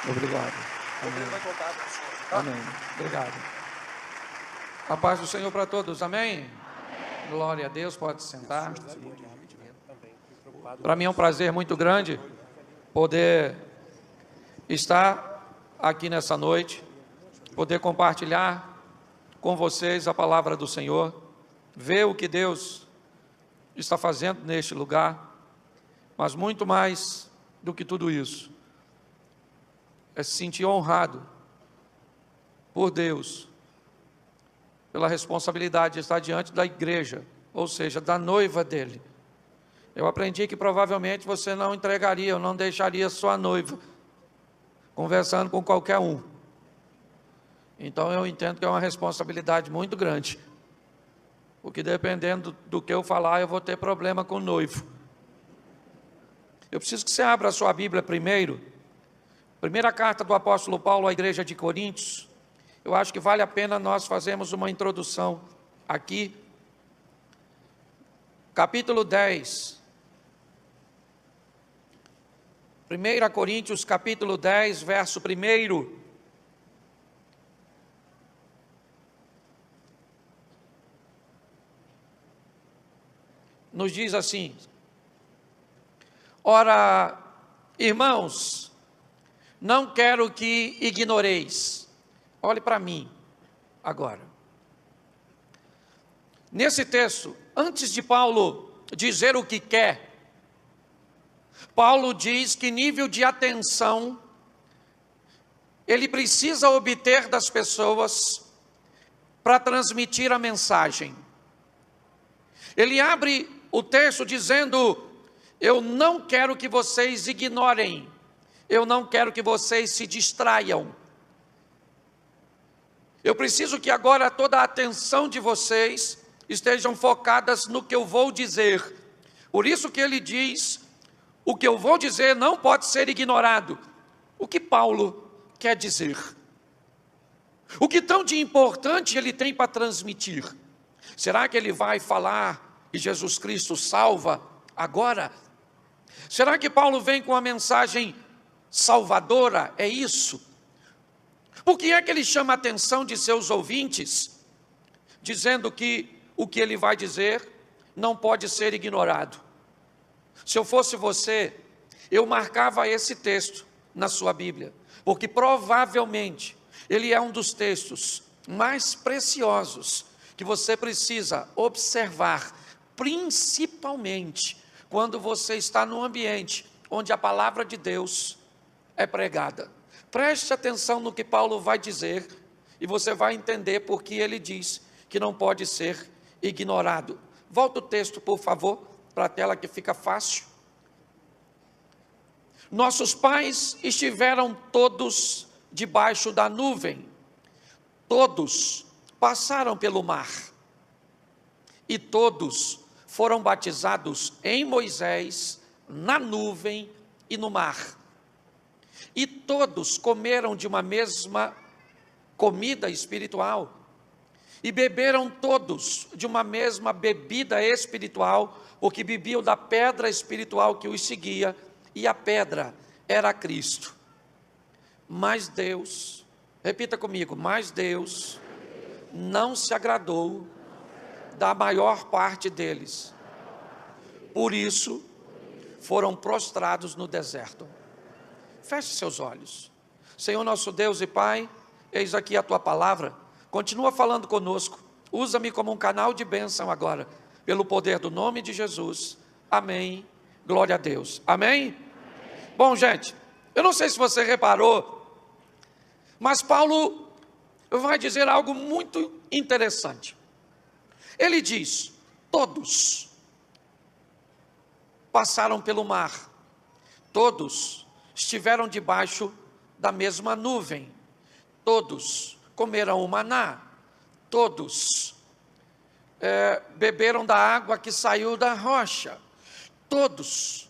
Obrigado. Amém. Amém. Obrigado. A paz do Senhor para todos. Amém? Glória a Deus. Pode sentar. Para mim é um prazer muito grande poder estar aqui nessa noite, poder compartilhar com vocês a palavra do Senhor, ver o que Deus está fazendo neste lugar, mas muito mais do que tudo isso, é se sentir honrado por Deus, pela responsabilidade de estar diante da igreja, ou seja, da noiva dele. Eu aprendi que provavelmente você não entregaria, ou não deixaria sua noiva conversando com qualquer um. Então eu entendo que é uma responsabilidade muito grande, porque dependendo do que eu falar, eu vou ter problema com o noivo. Eu preciso que você abra a sua Bíblia primeiro, primeira carta do apóstolo Paulo à igreja de Coríntios. Eu acho que vale a pena nós fazermos uma introdução aqui. Capítulo 10. 1 Coríntios capítulo 10, verso 1. Nos diz assim: ora, irmãos, não quero que ignoreis. Olhe para mim agora. Nesse texto, antes de Paulo dizer o que quer, Paulo diz que nível de atenção ele precisa obter das pessoas para transmitir a mensagem. Ele abre o texto dizendo: eu não quero que vocês ignorem, eu não quero que vocês se distraiam. Eu preciso que agora toda a atenção de vocês estejam focadas no que eu vou dizer. Por isso que ele diz: o que eu vou dizer não pode ser ignorado. O que Paulo quer dizer? O que tão de importante ele tem para transmitir? Será que ele vai falar que Jesus Cristo salva agora? Será que Paulo vem com a mensagem salvadora? É isso? Por que é que ele chama a atenção de seus ouvintes, dizendo que o que ele vai dizer não pode ser ignorado? Se eu fosse você, eu marcava esse texto na sua Bíblia, porque provavelmente ele é um dos textos mais preciosos que você precisa observar, principalmente quando você está num ambiente onde a palavra de Deus é pregada. Preste atenção no que Paulo vai dizer e você vai entender por que ele diz que não pode ser ignorado. Volta o texto, por favor, para a tela que fica fácil. Nossos pais estiveram todos debaixo da nuvem, todos passaram pelo mar, e todos foram batizados em Moisés, na nuvem e no mar. E todos comeram de uma mesma comida espiritual, e beberam todos de uma mesma bebida espiritual, porque bebiam da pedra espiritual que os seguia, e a pedra era Cristo. Mas Deus, repita comigo, mas Deus não se agradou da maior parte deles. Por isso, foram prostrados no deserto. Feche seus olhos. Senhor nosso Deus e Pai, eis aqui a Tua palavra. Continua falando conosco. Usa-me como um canal de bênção agora, pelo poder do nome de Jesus. Amém. Glória a Deus. Amém? Bom, gente, eu não sei se você reparou, mas Paulo vai dizer algo muito interessante. Ele diz: todos passaram pelo mar, todos estiveram debaixo da mesma nuvem, todos comeram o maná, todos beberam da água que saiu da rocha, todos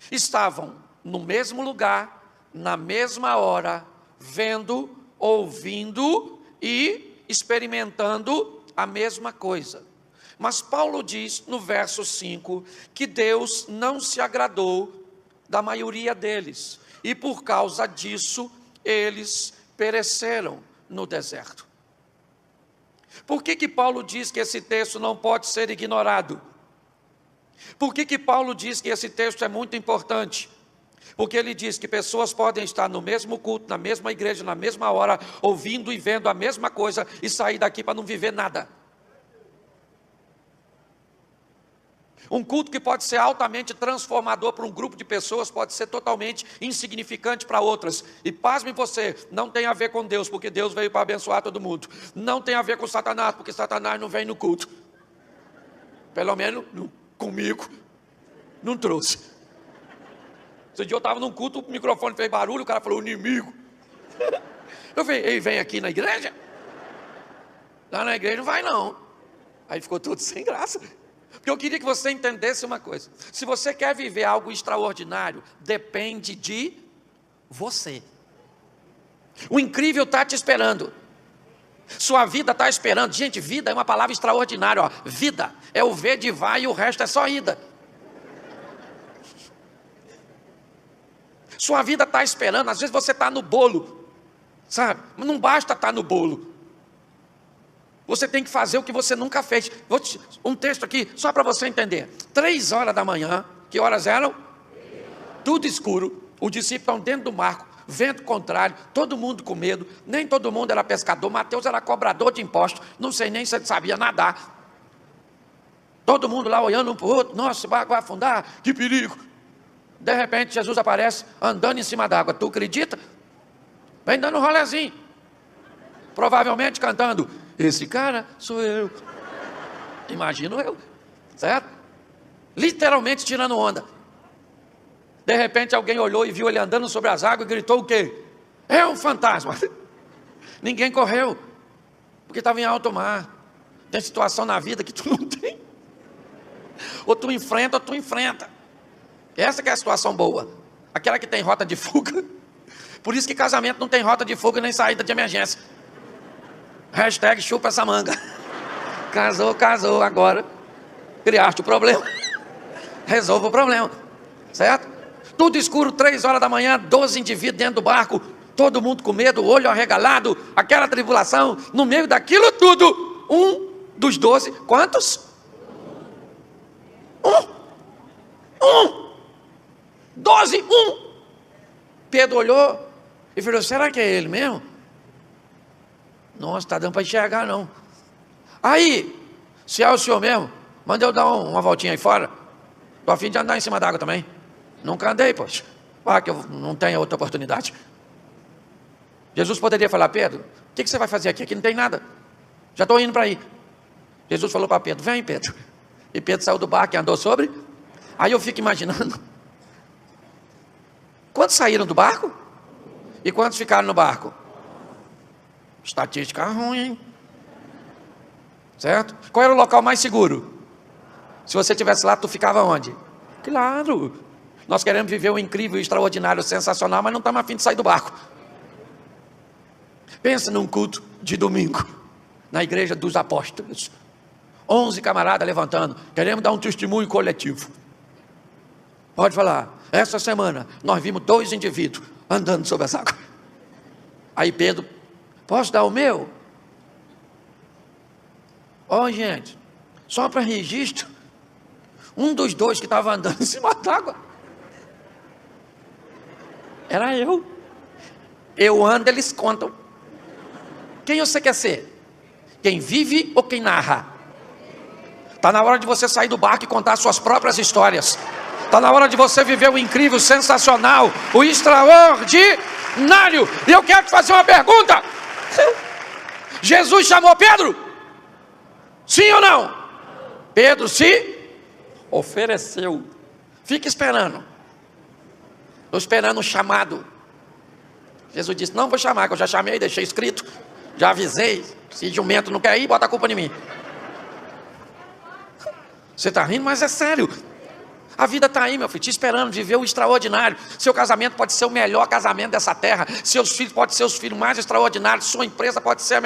estavam no mesmo lugar, na mesma hora, vendo, ouvindo e experimentando a mesma coisa. Mas Paulo diz no verso 5 que Deus não se agradou da maioria deles, e por causa disso eles pereceram no deserto. Por que Paulo diz que esse texto não pode ser ignorado? Por que Paulo diz que esse texto é muito importante? Porque ele diz que pessoas podem estar no mesmo culto, na mesma igreja, na mesma hora, ouvindo e vendo a mesma coisa e sair daqui para não viver nada. Um culto que pode ser altamente transformador para um grupo de pessoas, pode ser totalmente insignificante para outras. E pasme você, não tem a ver com Deus, porque Deus veio para abençoar todo mundo. Não tem a ver com Satanás, porque Satanás não vem no culto. Pelo menos comigo, não trouxe. Esse dia eu estava num culto, o microfone fez barulho, o cara falou, inimigo. Eu falei, ele vem aqui na igreja? Lá na igreja não vai não. Aí ficou tudo sem graça. Porque eu queria que você entendesse uma coisa. Se você quer viver algo extraordinário, depende de você. O incrível está te esperando. Sua vida está esperando. Gente, vida é uma palavra extraordinária. Ó. Vida é o V de vai e o resto é só ida. Sua vida está esperando. Às vezes você está no bolo, sabe? Mas não basta estar no bolo. Você tem que fazer o que você nunca fez. Um texto aqui, só para você entender. 3 horas da manhã, que horas eram? Tudo escuro. Os discípulos estão dentro do barco, vento contrário, todo mundo com medo. Nem todo mundo era pescador. Mateus era cobrador de impostos. Não sei nem se ele sabia nadar. Todo mundo lá olhando um para o outro. Nossa, esse barco vai afundar, que perigo. De repente, Jesus aparece andando em cima d'água. Tu acredita? Vem dando um rolezinho. Provavelmente cantando, esse cara sou eu. Imagino eu, certo? Literalmente tirando onda. De repente alguém olhou e viu ele andando sobre as águas e gritou o quê? É um fantasma. Ninguém correu, porque estava em alto mar. Tem situação na vida que tu não tem. Ou tu enfrenta ou tu enfrenta. Essa que é a situação boa. Aquela que tem rota de fuga. Por isso que casamento não tem rota de fuga nem saída de emergência. Hashtag chupa essa manga. Casou, agora criaste o problema. Resolva o problema, certo? Tudo escuro, 3 horas da manhã, 12 indivíduos dentro do barco, todo mundo com medo, olho arregalado, aquela tribulação, no meio daquilo tudo, um dos 12, quantos? Um. 12, Pedro olhou e falou, será que é ele mesmo? Nossa, está dando para enxergar não. Aí, se é o senhor mesmo, manda eu dar uma voltinha aí fora. Estou a fim de andar em cima d'água também. Nunca andei, poxa. Que eu não tenho outra oportunidade. Jesus poderia falar, Pedro, o que você vai fazer aqui? Aqui não tem nada. Já estou indo para aí. Jesus falou para Pedro, vem Pedro. E Pedro saiu do barco e andou sobre. Aí eu fico imaginando. Quantos saíram do barco? E quantos ficaram no barco? Estatística ruim, hein? Certo? Qual era o local mais seguro? Se você estivesse lá, tu ficava onde? Claro. Nós queremos viver o incrível, extraordinário, sensacional, mas não estamos a fim de sair do barco. Pensa num culto de domingo, na igreja dos apóstolos. 11 camaradas levantando, queremos dar um testemunho coletivo. Pode falar, essa semana nós vimos 2 indivíduos andando sobre as águas. Aí Pedro, posso dar o meu? Gente, só para registro, um dos 2 que estava andando em cima d'água era eu. Eu ando, eles contam. Quem você quer ser? Quem vive ou quem narra? Está na hora de você sair do barco e contar suas próprias histórias. Está na hora de você viver o incrível, o sensacional, o extraordinário. E eu quero te fazer uma pergunta. Jesus chamou Pedro? Sim ou não? Pedro se ofereceu. Fica esperando. Estou esperando um chamado. Jesus disse, não vou chamar, que eu já chamei, deixei escrito. Já avisei. Se jumento não quer ir, bota a culpa em mim. Você está rindo, mas é sério. A vida está aí, meu filho, te esperando, viver o extraordinário. Seu casamento pode ser o melhor casamento dessa terra. Seus filhos podem ser os filhos mais extraordinários. Sua empresa pode ser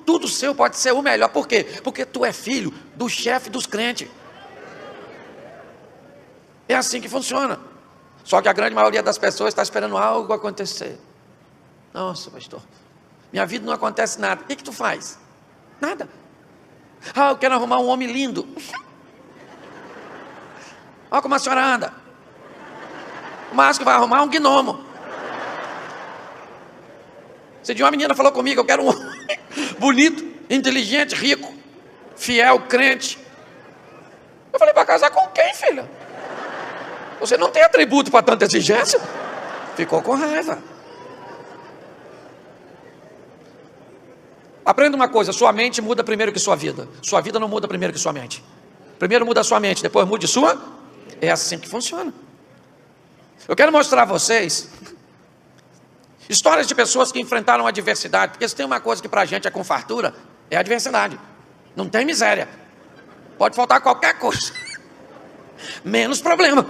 tudo seu pode ser o melhor. Por quê? Porque tu é filho do chefe dos crentes. É assim que funciona. Só que a grande maioria das pessoas está esperando algo acontecer. Nossa, pastor, minha vida não acontece nada. O que tu faz? Nada. Ah, eu quero arrumar um homem lindo. Olha como a senhora anda. O máximo que vai arrumar é um gnomo. Se de uma menina falou comigo, eu quero um homem bonito, inteligente, rico, fiel, crente. Eu falei, para casar com quem, filha? Você não tem atributo para tanta exigência? Ficou com raiva. Aprenda uma coisa, sua mente muda primeiro que sua vida. Sua vida não muda primeiro que sua mente. Primeiro muda a sua mente, depois mude sua. É assim que funciona. Eu quero mostrar a vocês histórias de pessoas que enfrentaram a adversidade. Porque se tem uma coisa que para a gente é com fartura, é a adversidade. Não tem miséria. Pode faltar qualquer coisa, menos problema.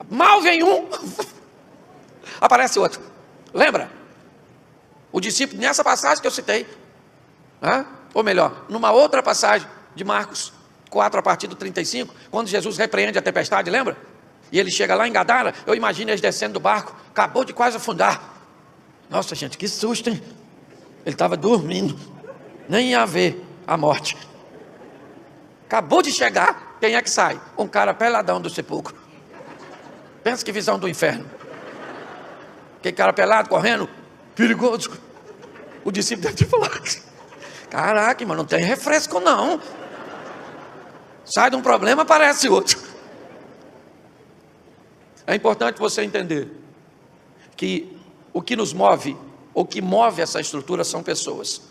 Mal vem um, aparece outro. Lembra? O discípulo, nessa passagem que eu citei, ou melhor, numa outra passagem de Marcos 4, a partir do 35, quando Jesus repreende a tempestade, lembra? E ele chega lá em Gadara, eu imagino eles descendo do barco, acabou de quase afundar. Nossa, gente, que susto, hein? Ele estava dormindo, nem ia ver a morte. Acabou de chegar, quem é que sai? Um cara peladão do sepulcro. Pensa que visão do inferno. Aquele cara pelado, correndo, perigoso. O discípulo deve ter falado, caraca, mas não tem refresco não. Sai de um problema, aparece outro. É importante você entender que o que nos move, o que move essa estrutura são pessoas.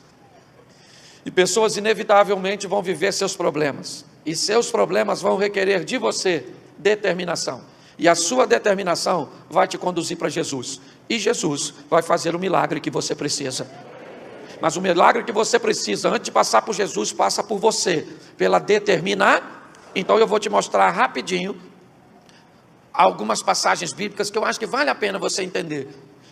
E pessoas inevitavelmente vão viver seus problemas. E seus problemas vão requerer de você determinação. E a sua determinação vai te conduzir para Jesus. E Jesus vai fazer o milagre que você precisa. Mas o milagre que você precisa, antes de passar por Jesus, passa por você, pela determinação. Então eu vou te mostrar rapidinho algumas passagens bíblicas que eu acho que vale a pena você entender.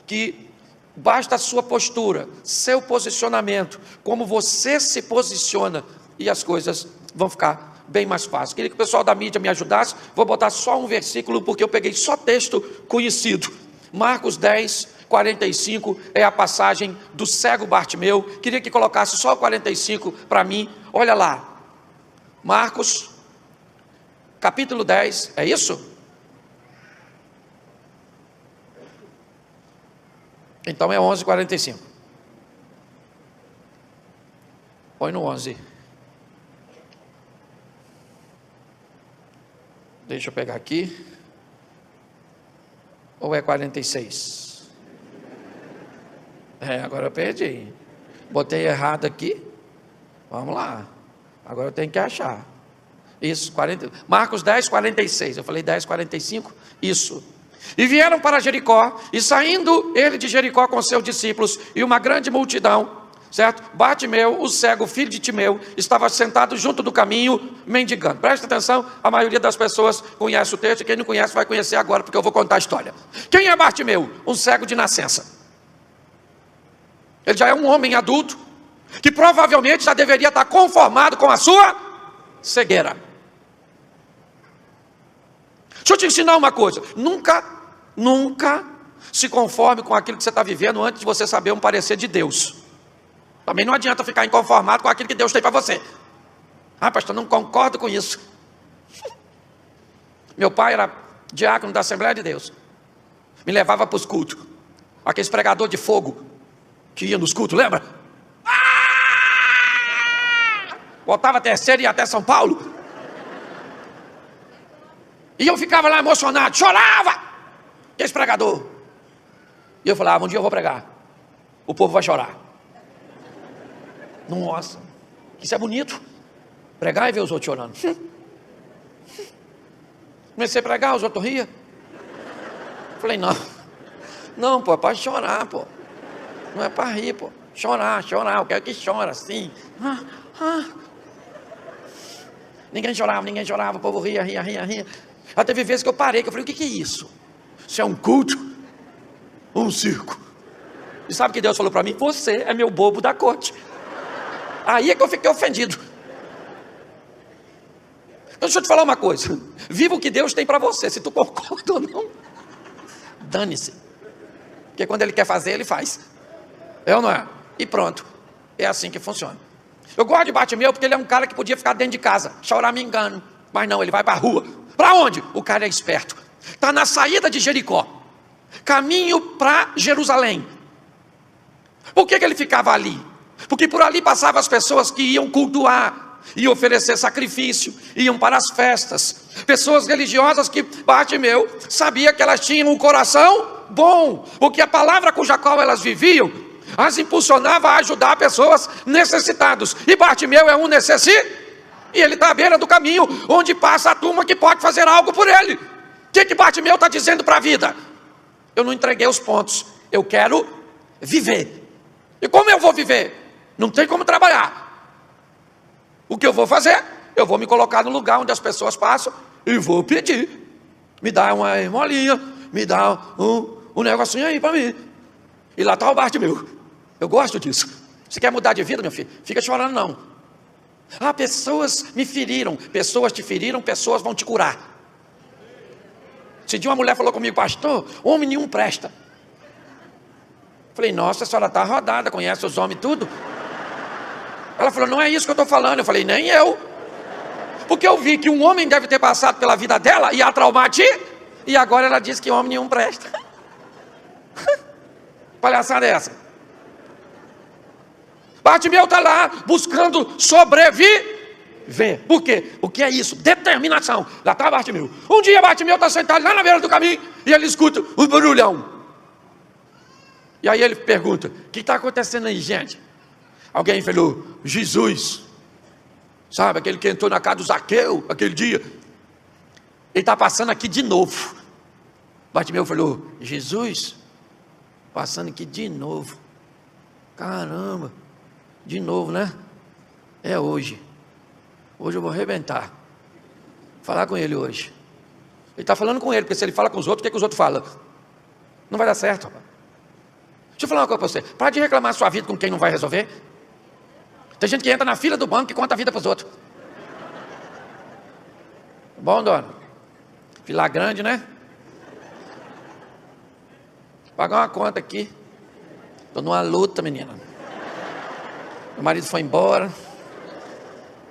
Que basta a sua postura, seu posicionamento, como você se posiciona, e as coisas vão ficar bem mais fáceis. Queria que o pessoal da mídia me ajudasse. Vou botar só um versículo, porque eu peguei só texto conhecido. Marcos 10, 45 é a passagem do cego Bartimeu. Queria que colocasse só o 45 para mim. Olha lá, Marcos capítulo 10, é isso? Então é 11:45. Põe no 11. Deixa eu pegar aqui. Ou é 46? Agora eu perdi. Botei errado aqui. Vamos lá. Agora eu tenho que achar. Isso, 40, Marcos 10, 46. Eu falei 10, 45? Isso. E vieram para Jericó, e saindo ele de Jericó com seus discípulos e uma grande multidão, certo? Bartimeu, o cego, filho de Timeu, estava sentado junto do caminho, mendigando. Presta atenção, a maioria das pessoas conhece o texto, e quem não conhece vai conhecer agora, porque eu vou contar a história. Quem é Bartimeu? Um cego de nascença. Ele já é um homem adulto, que provavelmente já deveria estar conformado com a sua cegueira. Deixa eu te ensinar uma coisa, nunca se conforme com aquilo que você está vivendo antes de você saber um parecer de Deus. Também não adianta ficar inconformado com aquilo que Deus tem para você. Ah, pastor, não concordo com isso. Meu pai era diácono da Assembleia de Deus. Me levava para os cultos. Aqueles pregador de fogo que ia nos cultos, lembra? Voltava a terceira e ia até São Paulo. E eu ficava lá emocionado, chorava. Esse pregador. E eu falava, um dia eu vou pregar. O povo vai chorar. Nossa, isso é bonito. Pregar e ver os outros chorando. Comecei a pregar, os outros riam. Falei, não, pô, é para chorar, pô. Não é para rir, pô. Chorar, eu quero que chora, assim. Ninguém chorava, o povo ria. Até teve vezes que eu parei, que eu falei, o que é isso? Isso é um culto? Ou um circo? E sabe o que Deus falou para mim? Você é meu bobo da corte. Aí é que eu fiquei ofendido. Então deixa eu te falar uma coisa. Viva o que Deus tem para você, se tu concorda ou não. Dane-se. Porque quando ele quer fazer, ele faz. É ou não é? E pronto. É assim que funciona. Eu gosto de Bartimeu porque ele é um cara que podia ficar dentro de casa, chorar me engano. Mas não, ele vai para a rua. Para onde? O cara é esperto. Está na saída de Jericó, caminho para Jerusalém. Por que ele ficava ali? Porque por ali passavam as pessoas que iam cultuar, iam oferecer sacrifício, iam para as festas. Pessoas religiosas que Bartimeu sabia que elas tinham um coração bom, porque a palavra cuja qual elas viviam as impulsionava a ajudar pessoas necessitadas. E Bartimeu é um necessitado, e ele está à beira do caminho, onde passa a turma que pode fazer algo por ele. O que Bartimeu está dizendo para a vida? Eu não entreguei os pontos, eu quero viver. E como eu vou viver? Não tem como trabalhar. O que eu vou fazer? Eu vou me colocar no lugar onde as pessoas passam e vou pedir. Me dá uma esmolinha, me dá um negocinho aí para mim. E lá está o Bartimeu. Eu gosto disso. Você quer mudar de vida, meu filho? Fica chorando não. Ah, pessoas me feriram. Pessoas te feriram, pessoas vão te curar. Esse dia uma mulher falou comigo: pastor, homem nenhum presta. Falei: nossa, a senhora está rodada, conhece os homens tudo? Ela falou: não é isso que eu estou falando. Eu falei: nem eu. Porque eu vi que um homem deve ter passado pela vida dela e a traumatizou, e agora ela diz que homem nenhum presta. Palhaçada é essa? Bartimeu está lá buscando sobreviver. Por quê? O que é isso? Determinação. Lá está Bartimeu. Um dia Bartimeu está sentado lá na beira do caminho e ele escuta um barulhão. E aí ele pergunta: o que está acontecendo aí, gente? Alguém falou: Jesus. Sabe, aquele que entrou na casa do Zaqueu, aquele dia. Ele está passando aqui de novo. Bartimeu falou: Jesus, passando aqui de novo. Caramba, de novo, né? É hoje. Hoje eu vou arrebentar. Falar com ele hoje. Ele está falando com ele, porque se ele fala com os outros, o que os outros falam? Não vai dar certo, rapaz. Deixa eu falar uma coisa para você. Para de reclamar a sua vida com quem não vai resolver. Tem gente que entra na fila do banco e conta a vida para os outros. Bom, dona? Fila grande, né? Pagar uma conta aqui. Estou numa luta, menina. Meu marido foi embora.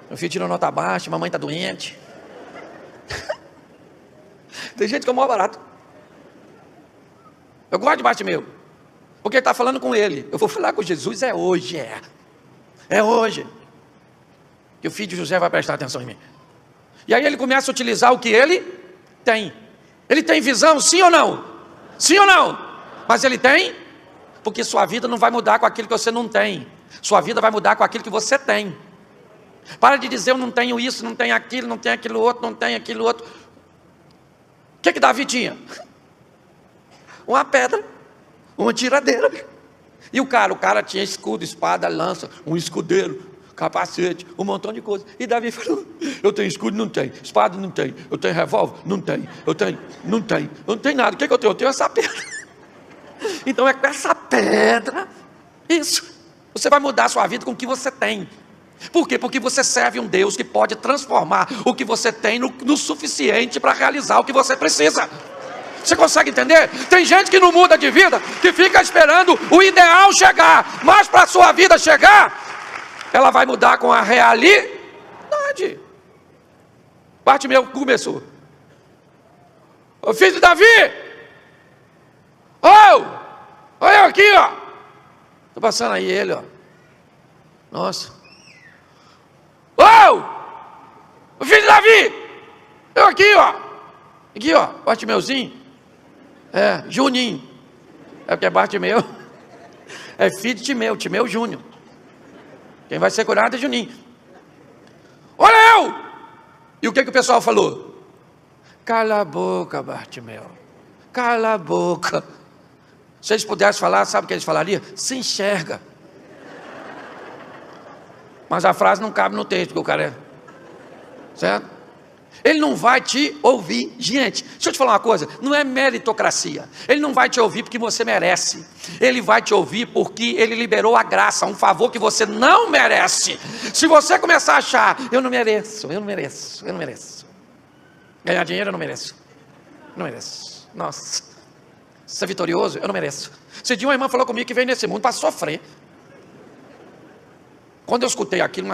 Meu filho tirou nota baixa. Mamãe está doente. Tem gente que é o maior barato. Eu gosto de Bartimeu, porque ele está falando com ele. Eu vou falar com Jesus, é hoje, é hoje que o filho de José vai prestar atenção em mim. E aí ele começa a utilizar o que ele tem. Ele tem visão, sim ou não? Sim ou não? Mas ele tem, porque sua vida não vai mudar com aquilo que você não tem. Sua vida vai mudar com aquilo que você tem. Para de dizer: eu não tenho isso, não tenho aquilo, não tenho aquilo outro, não tenho aquilo outro. O que Davi tinha? Uma pedra, uma tiradeira. E o cara tinha escudo, espada, lança, um escudeiro, capacete, um montão de coisas. E Davi falou: eu tenho escudo? Não tenho. Espada? Não tenho. Eu tenho revólver? Não tenho. Eu tenho? Não tenho. Eu não tenho nada. O que eu tenho? Eu tenho essa pedra. Então é com essa pedra, isso, você vai mudar a sua vida com o que você tem. Por quê? Porque você serve um Deus que pode transformar o que você tem no suficiente para realizar o que você precisa. Você consegue entender? Tem gente que não muda de vida, que fica esperando o ideal chegar, mas para a sua vida chegar, ela vai mudar com a realidade. Bartimeu começou: ô filho de Davi, olha eu aqui, ó. Estou passando aí ele, ó. Nossa. O filho de Davi, eu aqui, ó. Aqui, ó, Bartimeuzinho. Juninho. É porque é Bartimeu. É filho de Timeu Júnior. Quem vai ser curado é Juninho. Olha eu! E o que o pessoal falou? Cala a boca, Bartimeu. Cala a boca. Se eles pudessem falar, sabe o que eles falariam? Se enxerga. Mas a frase não cabe no texto, porque o cara é... Certo? Ele não vai te ouvir. Gente, deixa eu te falar uma coisa: não é meritocracia. Ele não vai te ouvir porque você merece. Ele vai te ouvir porque ele liberou a graça, um favor que você não merece. Se você começar a achar: eu não mereço. Ganhar dinheiro eu não mereço. Não mereço. Nossa. Ser vitorioso, eu não mereço. Esse dia uma irmã falou comigo que veio nesse mundo para sofrer. Quando eu escutei aquilo,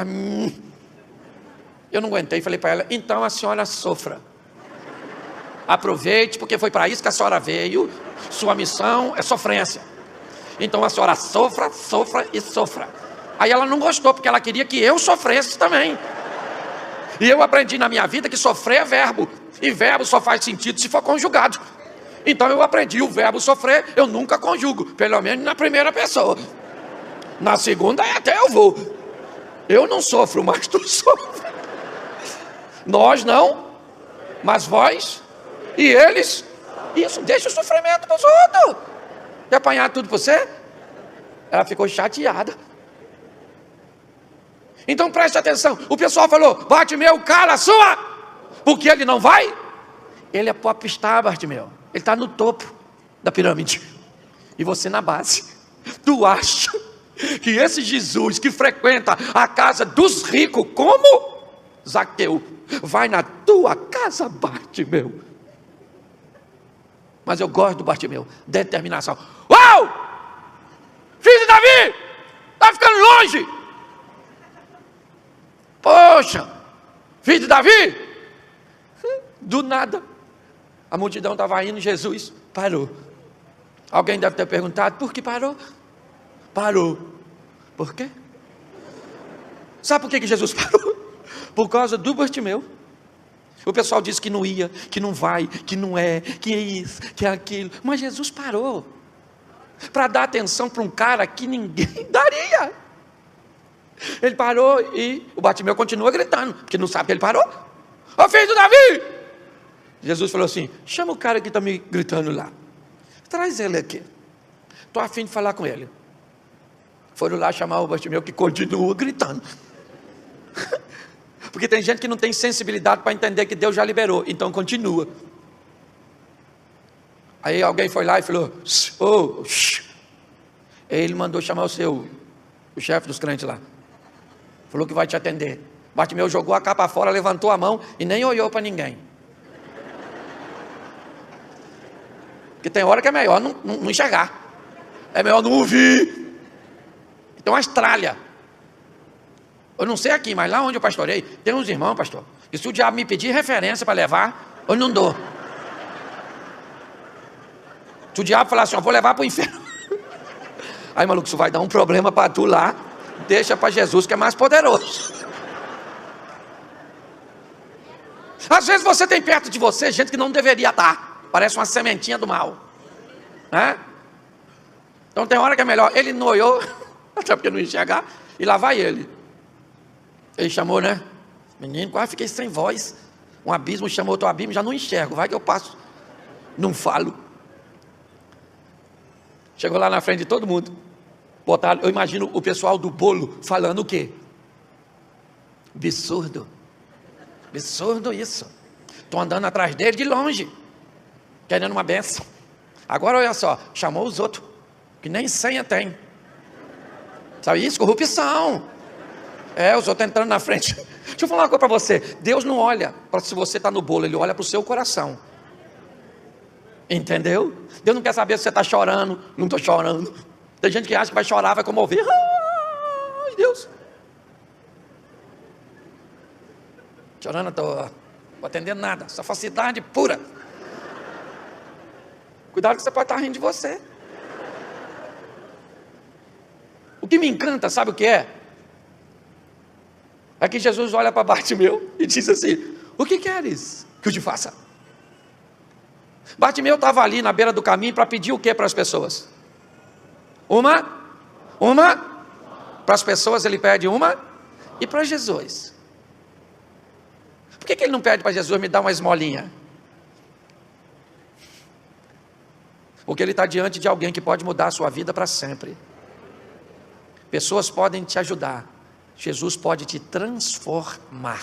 eu não aguentei, falei para ela, então a senhora sofra. Aproveite, porque foi para isso que a senhora veio. Sua missão é sofrência. Então a senhora sofra, sofra e sofra. Aí ela não gostou, porque ela queria que eu sofresse também. E eu aprendi na minha vida que sofrer é verbo. E verbo só faz sentido se for conjugado. Então eu aprendi o verbo sofrer, eu nunca conjugo. Pelo menos na primeira pessoa. Na segunda até eu vou. Eu não sofro, mas tu sofre. Nós não, mas vós e eles. Isso, deixa o sofrimento para os outros. Quer apanhar tudo para você? Ela ficou chateada. Então preste atenção. O pessoal falou, Bartimeu, cala a sua. Porque ele não vai. Ele é popstar, Bartimeu. Ele está no topo da pirâmide. E você na base. Tu acha que esse Jesus que frequenta a casa dos ricos, como Zaqueu, vai na tua casa, Bartimeu? Mas eu gosto do Bartimeu. Determinação. Uau! Filho de Davi! Está ficando longe! Poxa! Filho de Davi! Do nada. A multidão estava indo, Jesus parou. Alguém deve ter perguntado, por que parou? Parou. Por quê? Sabe por que Jesus parou? Por causa do Bartimeu. O pessoal diz que não ia, que não vai, que não é, que é isso, que é aquilo. Mas Jesus parou. Para dar atenção para um cara que ninguém daria. Ele parou e o Bartimeu continua gritando, porque não sabe que ele parou. Ô filho do Davi! Jesus falou assim, chama o cara que está me gritando lá. Traz ele aqui. Estou a fim de falar com ele. Foram lá chamar o Bartimeu, que continua gritando. Porque tem gente que não tem sensibilidade para entender que Deus já liberou, então continua. Aí alguém foi lá e falou, oh, ele mandou chamar o chefe dos crentes lá. Falou que vai te atender. Bartimeu jogou a capa fora, levantou a mão e nem olhou para ninguém. Porque tem hora que é melhor não enxergar. É melhor não ouvir. Tem uma estralha. Eu não sei aqui, mas lá onde eu pastorei, tem uns irmãos, pastor, e se o diabo me pedir referência para levar, eu não dou. Se o diabo falar assim, eu vou levar para o inferno. Aí, maluco, isso vai dar um problema para tu lá. Deixa para Jesus que é mais poderoso. Às vezes você tem perto de você gente que não deveria estar. Parece uma sementinha do mal. Né? Então tem hora que é melhor. Ele não olhou, até porque não enxergar, e lá vai ele. Ele chamou, né? Menino, quase fiquei sem voz. Um abismo chamou outro abismo, já não enxergo. Vai que eu passo. Não falo. Chegou lá na frente de todo mundo. Botaram, eu imagino o pessoal do bolo falando o quê? Absurdo. Absurdo isso. Estou andando atrás dele de longe, querendo uma benção. Agora olha só, chamou os outros, que nem senha tem. Sabe isso? Corrupção. Os outros entrando na frente. Deixa eu falar uma coisa para você. Deus não olha para se você está no bolo, Ele olha para o seu coração. Entendeu? Deus não quer saber se você está chorando, não estou chorando. Tem gente que acha que vai chorar, vai comover. Ai, Deus. Chorando, estou atendendo nada. Essa falsidade pura. Cuidado que você pode estar rindo de você. O que me encanta, sabe o que é? É que Jesus olha para Bartimeu e diz assim, o que queres que eu te faça? Bartimeu estava ali na beira do caminho para pedir o que para as pessoas? Uma? Para as pessoas ele pede uma, e para Jesus? Por que ele não pede para Jesus me dar uma esmolinha? Porque ele está diante de alguém que pode mudar a sua vida para sempre. Pessoas podem te ajudar, Jesus pode te transformar.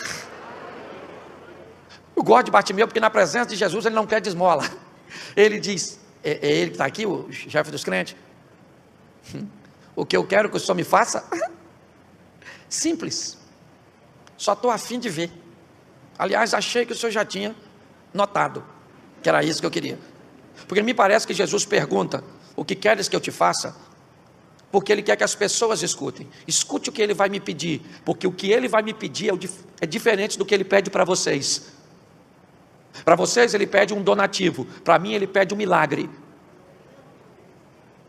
Eu gosto de Bartimeu porque na presença de Jesus ele não quer de esmola. Ele diz, é ele que está aqui, o chefe dos crentes? O que eu quero que o Senhor me faça? Simples. Só estou a fim de ver. Aliás, achei que o Senhor já tinha notado que era isso que eu queria. Porque me parece que Jesus pergunta: o que queres que eu te faça? Porque Ele quer que as pessoas escutem. Escute o que Ele vai me pedir, porque o que Ele vai me pedir é diferente do que Ele pede para vocês. Para vocês Ele pede um donativo, para mim Ele pede um milagre.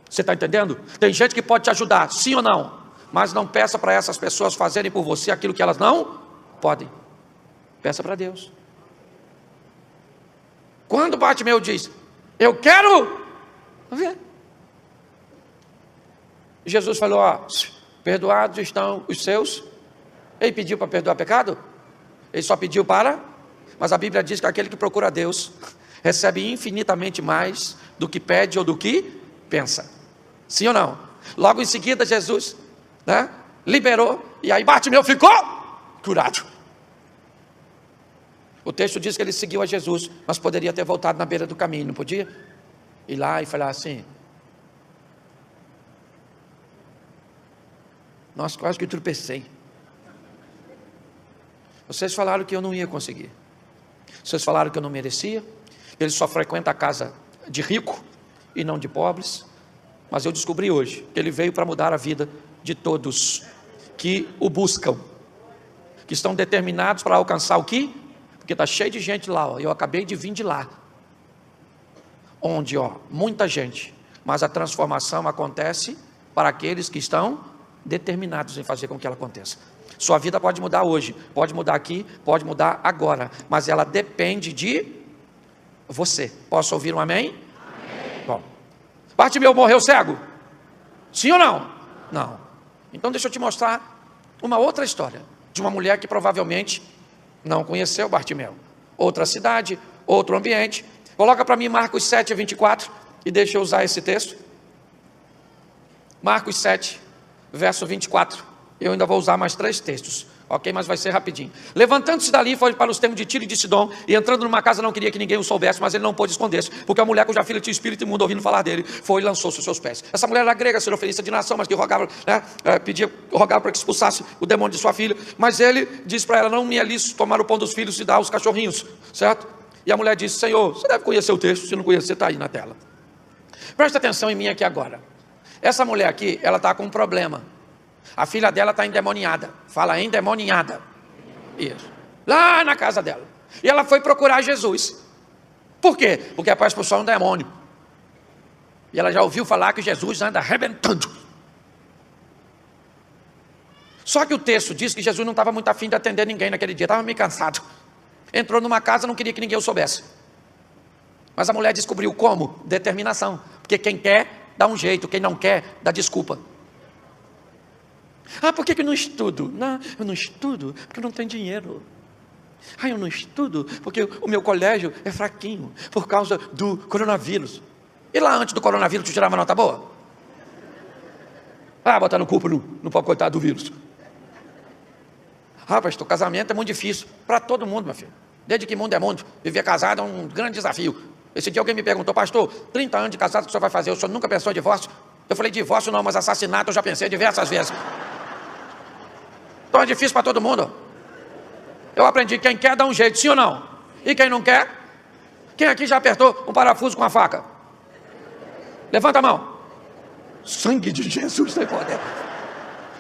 Você está entendendo? Tem gente que pode te ajudar, sim ou não? Mas não peça para essas pessoas fazerem por você aquilo que elas não podem. Peça para Deus. Quando Bartimeu diz: eu quero ver, Jesus falou: ó, perdoados estão os seus. Ele pediu para perdoar pecado? Ele só pediu para... Mas a Bíblia diz que aquele que procura a Deus recebe infinitamente mais do que pede ou do que pensa. Sim ou não? Logo em seguida Jesus, né, liberou, e aí Bartimeu ficou curado. O texto diz que ele seguiu a Jesus, mas poderia ter voltado na beira do caminho, não podia? Ir lá e falar assim: nossa, quase que eu tropecei. Vocês falaram que eu não ia conseguir. Vocês falaram que eu não merecia. Ele só frequenta a casa de rico e não de pobres. Mas eu descobri hoje que ele veio para mudar a vida de todos que o buscam, que estão determinados para alcançar o quê? Porque está cheio de gente lá, ó. Eu acabei de vir de lá, onde, ó, muita gente, mas a transformação acontece para aqueles que estão determinados em fazer com que ela aconteça. Sua vida pode mudar hoje, pode mudar aqui, pode mudar agora, mas ela depende de você. Posso ouvir um amém? Amém. Bom, Bartimeu morreu cego? Sim ou não? Não. Então deixa eu te mostrar uma outra história, de uma mulher que provavelmente não conheceu Bartimeu. Outra cidade, outro ambiente. Coloca para mim Marcos 7, 24, e deixa eu usar esse texto. Marcos 7, verso 24. Eu ainda vou usar mais 3 textos, ok? Mas vai ser rapidinho. Levantando-se dali, foi para os termos de Tiro e de Sidom, e entrando numa casa não queria que ninguém o soubesse, mas ele não pôde esconder-se, porque a mulher cuja filha tinha espírito imundo, ouvindo falar dele, foi e lançou-se aos seus pés. Essa mulher era grega, sirofenícia de nação, mas que rogava, né, rogava para que expulsasse o demônio de sua filha, mas ele disse para ela: não me é lícito tomar o pão dos filhos e dar aos cachorrinhos, certo? E a mulher disse: Senhor, você deve conhecer o texto, se não conhecer, está aí na tela. Presta atenção em mim aqui agora. Essa mulher aqui, ela está com um problema. A filha dela está endemoniada. Fala, endemoniada. Isso. Lá na casa dela. E ela foi procurar Jesus. Por quê? Porque é para expulsar um demônio. E ela já ouviu falar que Jesus anda arrebentando. Só que o texto diz que Jesus não estava muito afim de atender ninguém naquele dia. Estava meio cansado. Entrou numa casa, não queria que ninguém o soubesse. Mas a mulher descobriu como? Determinação. Porque quem quer, dá um jeito. Quem não quer, dá desculpa. Ah, por que eu não estudo? Não, eu não estudo porque eu não tenho dinheiro. Ah, eu não estudo porque o meu colégio é fraquinho por causa do coronavírus. E lá antes do coronavírus tu tirava nota boa? Ah, botar no culpa no pobre coitado do vírus. Ah, pastor, casamento é muito difícil para todo mundo, meu filho. Desde que mundo é mundo, viver casado é um grande desafio. Esse dia alguém me perguntou: pastor, 30 anos de casado, o que o senhor vai fazer? O senhor nunca pensou em divórcio? Eu falei: divórcio não, mas assassinato eu já pensei diversas vezes. Então é difícil para todo mundo. Eu aprendi: quem quer dá um jeito, sim ou não? E quem não quer? Quem aqui já apertou um parafuso com a faca? Levanta a mão. Sangue de Jesus tem poder.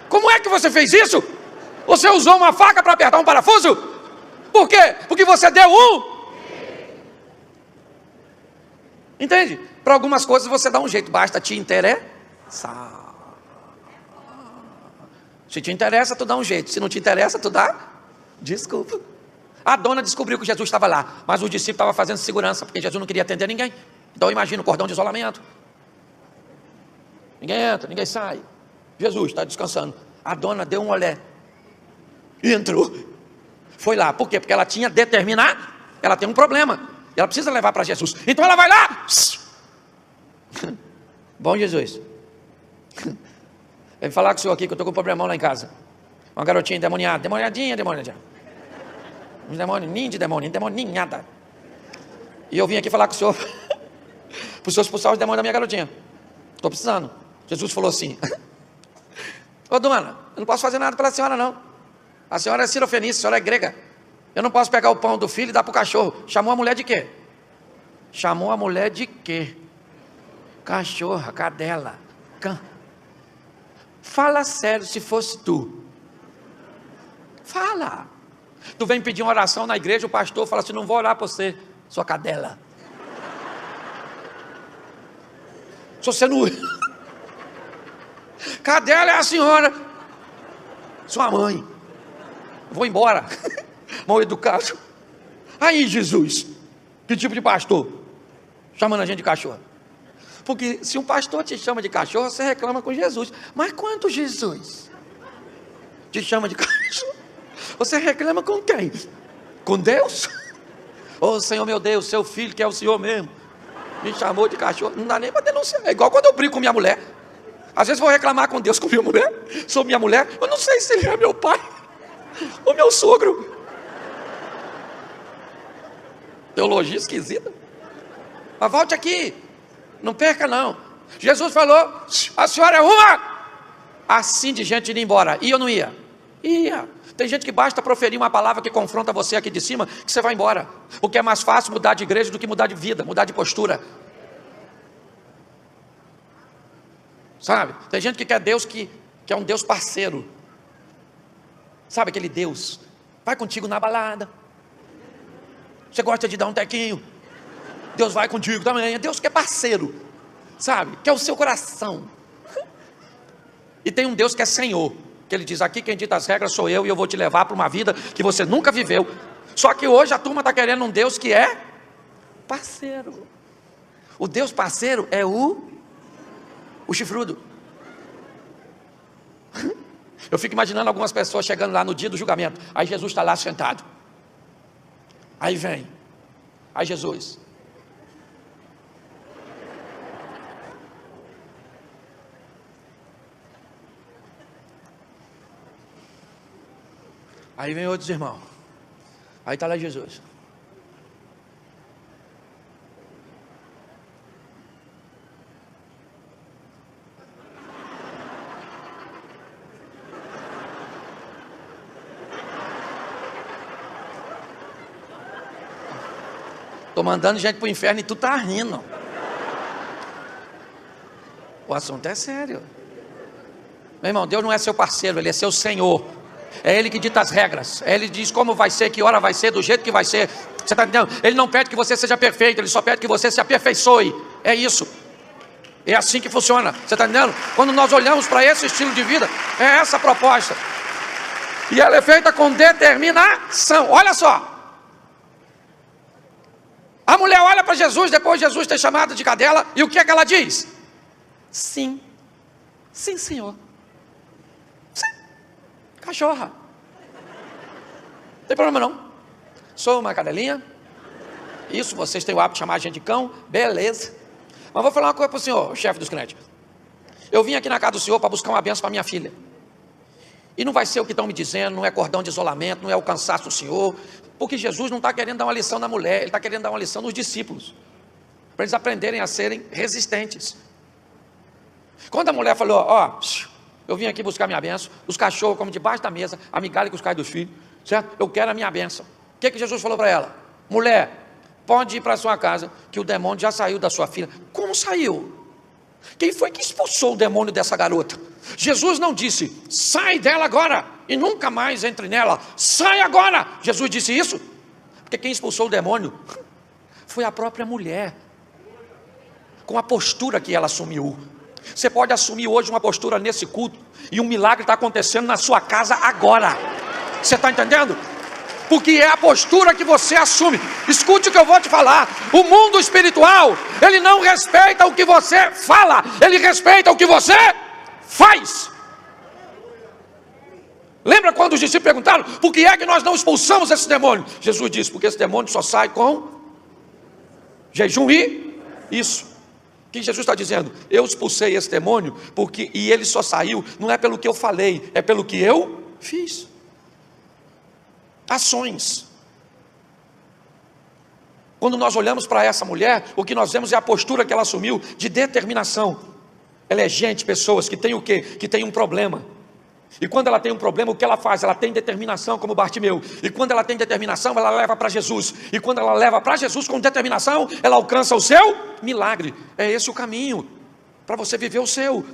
Como é que você fez isso? Você usou uma faca para apertar um parafuso? Por quê? Porque você deu um. Entende? Para algumas coisas você dá um jeito, basta te interessar. Se te interessa, tu dá um jeito. Se não te interessa, tu dá desculpa. A dona descobriu que Jesus estava lá, mas os discípulos estavam fazendo segurança, porque Jesus não queria atender ninguém. Então imagina o cordão de isolamento. Ninguém entra, ninguém sai. Jesus está descansando. A dona deu um olé e entrou. Foi lá. Por quê? Porque ela tinha determinar. Ela tem um problema. Ela precisa levar para Jesus. Então ela vai lá. Bom Jesus. Vem falar com o senhor aqui que eu estou com um problemão lá em casa. Uma garotinha endemoniada. Demoniadinha. Um demônio, ninho de demônio, endemoniada. E eu vim aqui falar com o senhor para o senhor expulsar os demônios da minha garotinha. Estou precisando. Jesus falou assim: ô dona, eu não posso fazer nada pela senhora não. A senhora é sirofenícia, a senhora é grega. Eu não posso pegar o pão do filho e dar para o cachorro. Chamou a mulher de quê? Chamou a mulher de quê? Cachorra, cadela, cã. Fala sério, se fosse tu. Fala. Tu vem pedir uma oração na igreja, o pastor fala assim: não vou orar por você, sua cadela. Se você não... Cadela é a senhora, sua mãe. Vou embora. Mal educado. Aí, Jesus, que tipo de pastor? Chamando a gente de cachorro. Porque se um pastor te chama de cachorro, você reclama com Jesus. Mas quanto Jesus te chama de cachorro, você reclama com quem? Com Deus? Ô Senhor meu Deus, seu filho que é o Senhor mesmo me chamou de cachorro. Não dá nem para denunciar. É igual quando eu brigo com minha mulher. Às vezes vou reclamar com Deus, com minha mulher. Sou minha mulher, eu não sei se ele é meu pai ou meu sogro. Teologia esquisita. Mas volte aqui, não perca não. Jesus falou: a senhora é uma. Assim de gente indo embora. Ia ou não ia? Ia. Tem gente que basta proferir uma palavra que confronta você aqui de cima, que você vai embora. Porque é mais fácil mudar de igreja do que mudar de vida, mudar de postura. Sabe? Tem gente que quer Deus que é um Deus parceiro. Sabe aquele Deus? Vai contigo na balada. Você gosta de dar um tequinho? Deus vai contigo também. É Deus que é parceiro. Sabe? Que é o seu coração. E tem um Deus que é Senhor. Que ele diz: aqui quem dita as regras sou eu, e eu vou te levar para uma vida que você nunca viveu. Só que hoje a turma está querendo um Deus que é parceiro. O Deus parceiro é o chifrudo. Eu fico imaginando algumas pessoas chegando lá no dia do julgamento. Aí Jesus está lá sentado. Aí vem. Aí Jesus. Aí vem outros irmãos. Aí está lá Jesus. Estou mandando gente para o inferno e tu está rindo. O assunto é sério. Meu irmão, Deus não é seu parceiro, Ele é seu Senhor. É Ele que dita as regras. É Ele que diz como vai ser, que hora vai ser, do jeito que vai ser. Você está entendendo? Ele não pede que você seja perfeito, Ele só pede que você se aperfeiçoe. É isso. É assim que funciona. Você está entendendo? Quando nós olhamos para esse estilo de vida, é essa a proposta. E ela é feita com determinação. Olha só. A mulher olha para Jesus, depois de Jesus ter chamado de cadela, e o que é que ela diz? Sim. Sim, Senhor. Sim. Cachorra. Não tem problema não. Sou uma cadelinha. Isso, vocês têm o hábito de chamar a gente de cão. Beleza. Mas vou falar uma coisa para o senhor, o chefe dos crentes. Eu vim aqui na casa do senhor para buscar uma bênção para minha filha. E não vai ser o que estão me dizendo, não é cordão de isolamento, não é o cansaço do senhor. Porque Jesus não está querendo dar uma lição na mulher, Ele está querendo dar uma lição nos discípulos. Para eles aprenderem a serem resistentes. Quando a mulher falou: ó, eu vim aqui buscar minha bênção, os cachorros comem debaixo da mesa, a migalha que os cai dos filhos, certo? Eu quero a minha bênção. O que Jesus falou para ela? Mulher, pode ir para a sua casa, que o demônio já saiu da sua filha. Como saiu? Quem foi que expulsou o demônio dessa garota? Jesus não disse: sai dela agora e nunca mais entre nela, sai agora. Jesus disse isso? Porque quem expulsou o demônio foi a própria mulher, com a postura que ela assumiu. Você pode assumir hoje uma postura nesse culto, e um milagre está acontecendo na sua casa agora. Você está entendendo? Porque é a postura que você assume. Escute o que eu vou te falar. O mundo espiritual, ele não respeita o que você fala, ele respeita o que você faz. Lembra quando os discípulos perguntaram: por que é que nós não expulsamos esse demônio? Jesus disse: porque esse demônio só sai com jejum e isso. O que Jesus está dizendo? Eu expulsei esse demônio e ele só saiu, não é pelo que eu falei, é pelo que eu fiz. Ações. Quando nós olhamos para essa mulher, o que nós vemos é a postura que ela assumiu de determinação. Ela é gente, pessoas que tem o quê? Que tem um problema. E quando ela tem um problema, o que ela faz? Ela tem determinação, como Bartimeu. E quando ela tem determinação, ela leva para Jesus. E quando ela leva para Jesus com determinação, ela alcança o seu milagre. É esse o caminho para você viver o seu.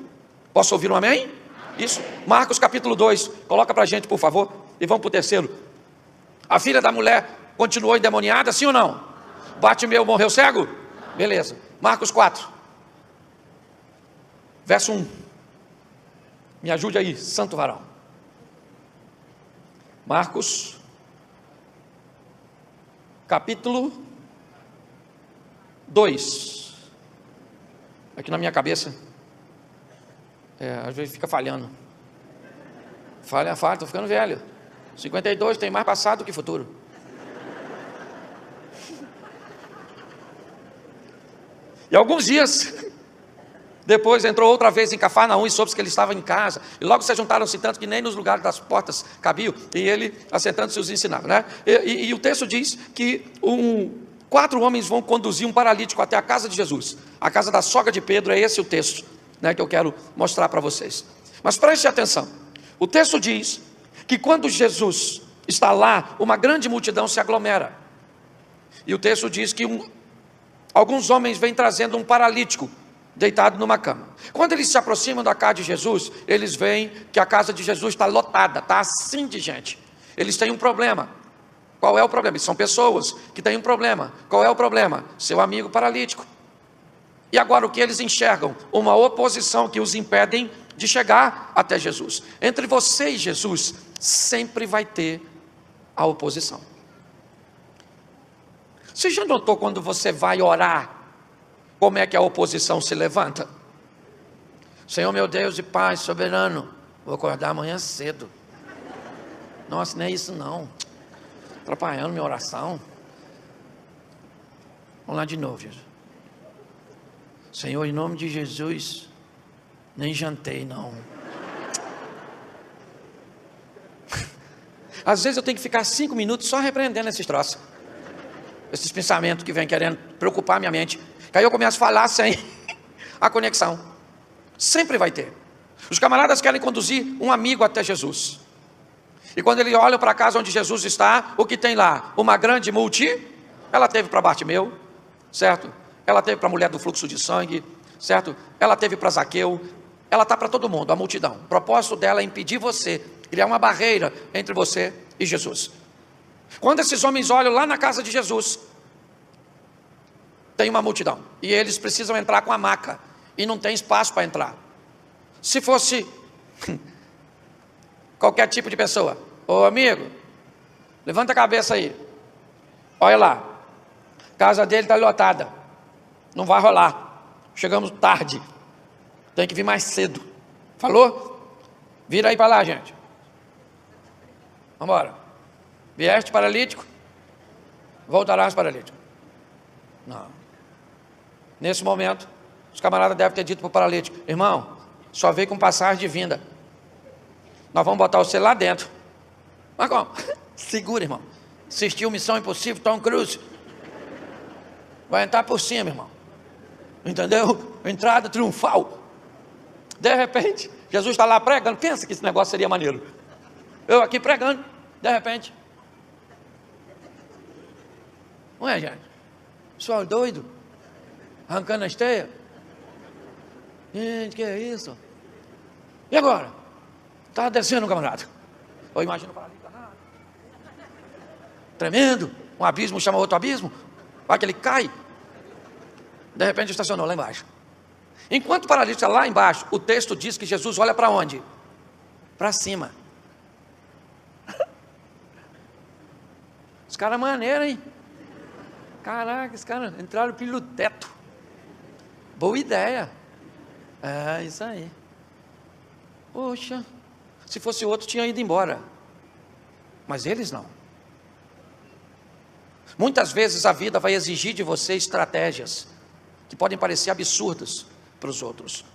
Posso ouvir um amém? Isso. Marcos capítulo 2. Coloca para a gente, por favor. E vamos para o terceiro. A filha da mulher continuou endemoniada, sim ou não? Bartimeu morreu cego? Beleza. Marcos 4. Verso 1. Me ajude aí, santo varão. Marcos, capítulo 2. Aqui na minha cabeça. Às vezes fica falhando. Falha, estou ficando velho. 52 tem mais passado do que futuro. E alguns dias depois entrou outra vez em Cafarnaum e soube que ele estava em casa. E logo se juntaram-se tanto que nem nos lugares das portas cabiam. E ele, assentando-se, os ensinava, né? E o texto diz que 4 homens vão conduzir um paralítico até a casa de Jesus. A casa da sogra de Pedro, é esse o texto, né, que eu quero mostrar para vocês. Mas preste atenção. O texto diz que quando Jesus está lá, uma grande multidão se aglomera. E o texto diz que alguns homens vêm trazendo um paralítico deitado numa cama. Quando eles se aproximam da casa de Jesus, eles veem que a casa de Jesus está lotada, está assim de gente. Eles têm um problema. Qual é o problema? São pessoas que têm um problema. Qual é o problema? Seu amigo paralítico. E agora o que eles enxergam? Uma oposição que os impedem de chegar até Jesus. Entre você e Jesus, sempre vai ter a oposição. Você já notou quando você vai orar, como é que a oposição se levanta? Senhor meu Deus e Pai soberano, vou acordar amanhã cedo. Nossa, não é isso não. Atrapalhando minha oração. Vamos lá de novo, Jesus. Senhor, em nome de Jesus, nem jantei não. Às vezes eu tenho que ficar 5 minutos só repreendendo esses troços. Esses pensamentos que vêm querendo preocupar minha mente. Que aí eu começo a falar sem a conexão. Sempre vai ter. Os camaradas querem conduzir um amigo até Jesus. E quando eles olham para a casa onde Jesus está, o que tem lá? Uma grande Ela teve para Bartimeu, certo? Ela teve para a mulher do fluxo de sangue, certo? Ela teve para Zaqueu. Ela está para todo mundo, a multidão. O propósito dela é impedir você, criar uma barreira entre você e Jesus. Quando esses homens olham lá na casa de Jesus, tem uma multidão, e eles precisam entrar com a maca, e não tem espaço para entrar. Se fosse qualquer tipo de pessoa, ô amigo, levanta a cabeça aí, olha lá, a casa dele está lotada, não vai rolar, chegamos tarde, tem que vir mais cedo, falou? Vira aí para lá, gente, vamos embora. Vieste paralítico, voltarás paralítico. Não. Nesse momento, os camaradas devem ter dito para o paralítico: irmão, só veio com passagem de vinda. Nós vamos botar você lá dentro. Mas como? Segura, irmão. Assistiu Missão Impossível, Tom Cruise. Vai entrar por cima, irmão. Entendeu? Entrada triunfal. De repente, Jesus está lá pregando. Pensa que esse negócio seria maneiro. Eu aqui pregando, de repente. Não é, gente? Pessoal doido, arrancando a esteia. Gente, que é isso? E agora? Está descendo o camarada. Eu imagino o paralítico tremendo. Um abismo chama outro abismo. Vai que ele cai. De repente estacionou lá embaixo. Enquanto o paralítico está lá embaixo, o texto diz que Jesus olha para onde? Para cima. Os caras maneiros, hein? Caraca, esses caras entraram pelo teto. Boa ideia. É, isso aí. Poxa, se fosse outro tinha ido embora. Mas eles não. Muitas vezes a vida vai exigir de você estratégias que podem parecer absurdas para os outros.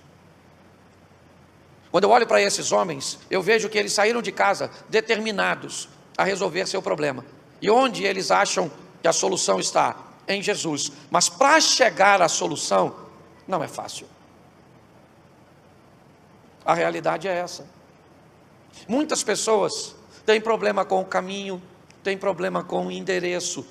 Quando eu olho para esses homens, eu vejo que eles saíram de casa determinados a resolver seu problema. E onde eles acham que a solução está? Em Jesus. Mas para chegar à solução, não é fácil. A realidade é essa. Muitas pessoas têm problema com o caminho, têm problema com o endereço.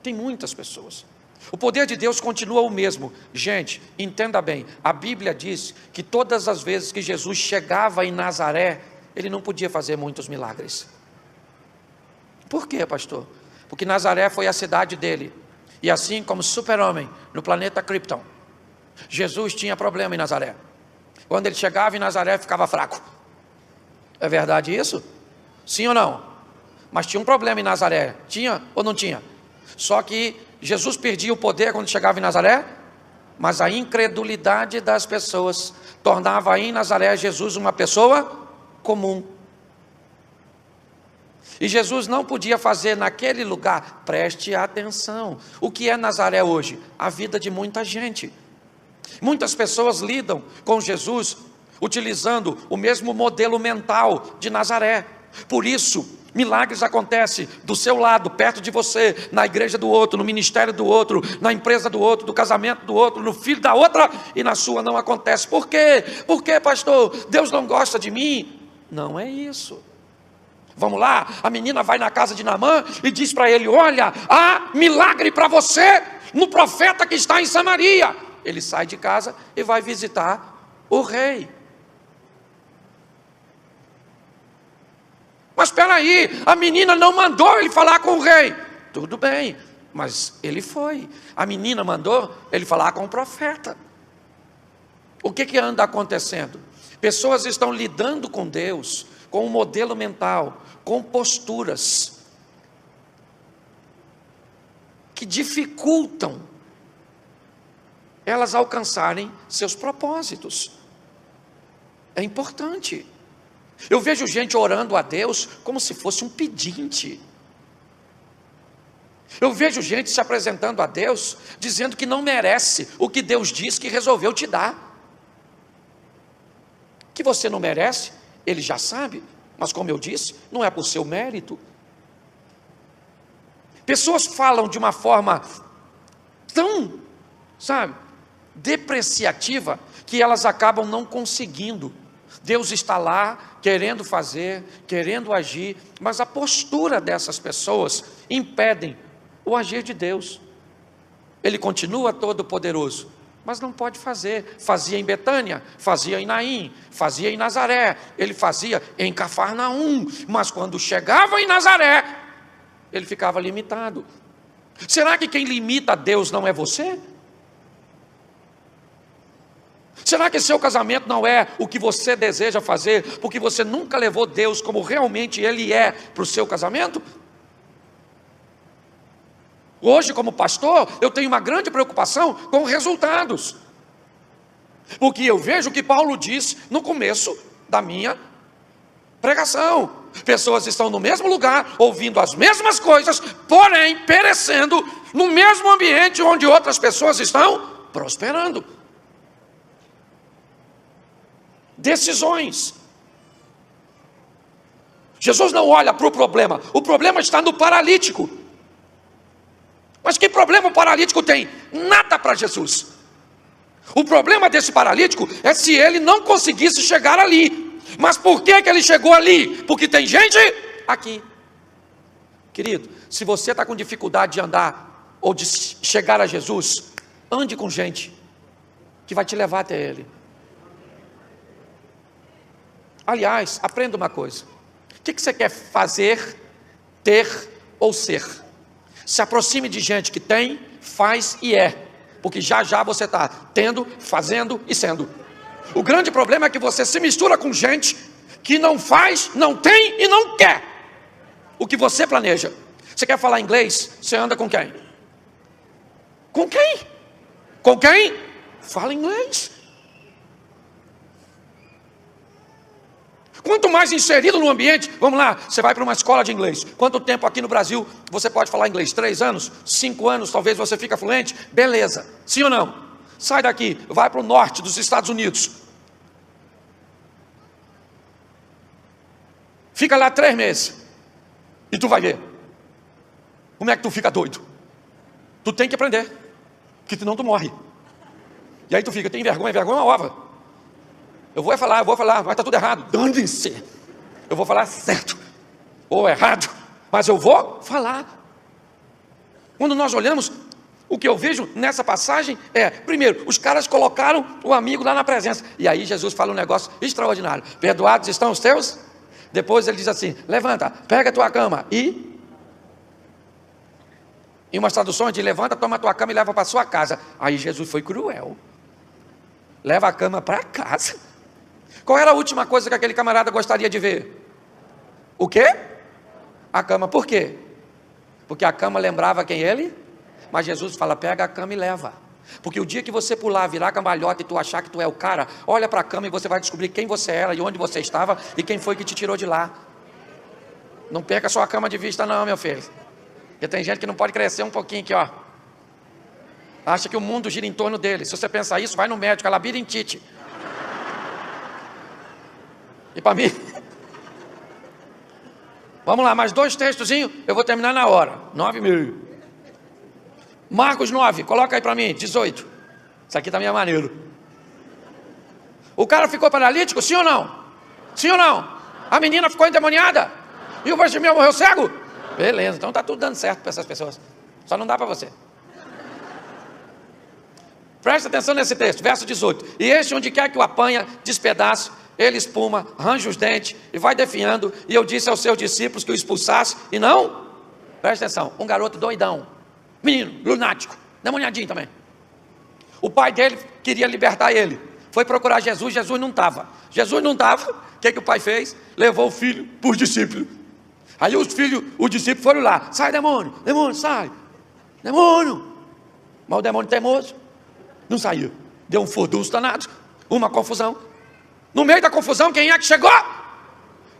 Tem muitas pessoas. O poder de Deus continua o mesmo. Gente, entenda bem, a Bíblia diz que todas as vezes que Jesus chegava em Nazaré, ele não podia fazer muitos milagres. Por quê, pastor? Porque Nazaré foi a cidade dele. E assim como super-homem no planeta Krypton, Jesus tinha problema em Nazaré. Quando ele chegava em Nazaré, ficava fraco. É verdade isso? Sim ou não? Mas tinha um problema em Nazaré. Tinha ou não tinha? Só que Jesus perdia o poder quando chegava em Nazaré, mas a incredulidade das pessoas tornava em Nazaré Jesus uma pessoa comum. E Jesus não podia fazer naquele lugar, preste atenção, o que é Nazaré hoje? A vida de muita gente. Muitas pessoas lidam com Jesus utilizando o mesmo modelo mental de Nazaré. Por isso, milagres acontecem do seu lado, perto de você, na igreja do outro, no ministério do outro, na empresa do outro, do casamento do outro, no filho da outra, e na sua não acontece. Por quê? Por quê, pastor? Deus não gosta de mim? Não é isso. Vamos lá, a menina vai na casa de Naamã e diz para ele: olha, há milagre para você no profeta que está em Samaria. Ele sai de casa e vai visitar o rei. Mas espera aí, a menina não mandou ele falar com o rei. Tudo bem, mas ele foi. A menina mandou ele falar com o profeta. O que anda acontecendo? Pessoas estão lidando com Deus, com um modelo mental, com posturas que dificultam elas alcançarem seus propósitos. É importante. Eu vejo gente orando a Deus como se fosse um pedinte. Eu vejo gente se apresentando a Deus dizendo que não merece o que Deus diz que resolveu te dar. Que você não merece, ele já sabe, mas como eu disse, não é por seu mérito. Pessoas falam de uma forma tão, depreciativa, que elas acabam não conseguindo. Deus está lá, querendo fazer, querendo agir, mas a postura dessas pessoas impedem o agir de Deus. Ele continua todo poderoso, mas não pode fazer. Fazia em Betânia, fazia em Naim, fazia em Nazaré, ele fazia em Cafarnaum, mas quando chegava em Nazaré, ele ficava limitado. Será que quem limita Deus não é você? Será que seu casamento não é o que você deseja fazer, porque você nunca levou Deus como realmente Ele é para o seu casamento? Hoje, como pastor, eu tenho uma grande preocupação com resultados, porque eu vejo o que Paulo diz no começo da minha pregação: pessoas estão no mesmo lugar, ouvindo as mesmas coisas, porém perecendo no mesmo ambiente onde outras pessoas estão prosperando. Decisões. Jesus não olha para o problema está no paralítico. Mas que problema o paralítico tem? Nada para Jesus. O problema desse paralítico é se ele não conseguisse chegar ali. Mas por que ele chegou ali? Porque tem gente aqui. Querido, se você está com dificuldade de andar ou de chegar a Jesus, ande com gente que vai te levar até Ele. Aliás, aprenda uma coisa: o que você quer fazer, ter ou ser? Se aproxime de gente que tem, faz e é, porque já já você está tendo, fazendo e sendo. O grande problema é que você se mistura com gente que não faz, não tem e não quer o que você planeja. Você quer falar inglês? Você anda com quem? Com quem? Com quem? Fala inglês. Quanto mais inserido no ambiente, vamos lá, você vai para uma escola de inglês. Quanto tempo aqui no Brasil você pode falar inglês? 3 anos? 5 anos, talvez você fica fluente? Beleza, sim ou não? Sai daqui, vai para o norte dos Estados Unidos. Fica lá 3 meses. E tu vai ver. Como é que tu fica doido? Tu tem que aprender, porque senão tu morre. E aí tu fica, tem vergonha é uma ova. Eu vou falar, vai estar tudo errado. Dane-se. eu vou falar certo ou errado, mas eu vou falar. Quando nós olhamos, o que eu vejo nessa passagem é, primeiro, os caras colocaram o amigo lá na presença, e aí Jesus fala um negócio extraordinário: perdoados estão os teus? Depois ele diz assim: levanta, pega a tua cama e... Em umas traduções de levanta, toma a tua cama e leva para a sua casa. Aí Jesus foi cruel. Leva a cama para casa. Qual era a última coisa que aquele camarada gostaria de ver? O quê? A cama. Por quê? Porque a cama lembrava quem ele? Mas Jesus fala: pega a cama e leva. Porque o dia que você pular, virar cambalhota e tu achar que tu é o cara, olha para a cama e você vai descobrir quem você era e onde você estava e quem foi que te tirou de lá. Não perca sua cama de vista não, meu filho. Porque tem gente que não pode crescer um pouquinho aqui, ó. Acha que o mundo gira em torno dele. Se você pensar isso, vai no médico, é labirintite. E para mim... Vamos lá, mais 2 textozinhos, eu vou terminar na hora. 9h30. Marcos 9, coloca aí para mim, 18. Isso aqui também é maneiro. O cara ficou paralítico, sim ou não? Sim ou não? A menina ficou endemoniada? E o Bartimeu morreu cego? Beleza, então está tudo dando certo para essas pessoas. Só não dá para você. Presta atenção nesse texto, verso 18. E este, onde quer que o apanha, despedaça, ele espuma, arranja os dentes e vai definhando. E eu disse aos seus discípulos que o expulsasse, e não. Presta atenção, um garoto doidão, menino, lunático, demoniadinho também. O pai dele queria libertar ele. Foi procurar Jesus, Jesus não estava. Jesus não estava, o que o pai fez? Levou o filho para os discípulos. Aí os discípulos foram lá: sai demônio, demônio, sai, demônio. Mas o demônio teimoso não saiu. Deu um furdunço danado, uma confusão. No meio da confusão, quem é que chegou?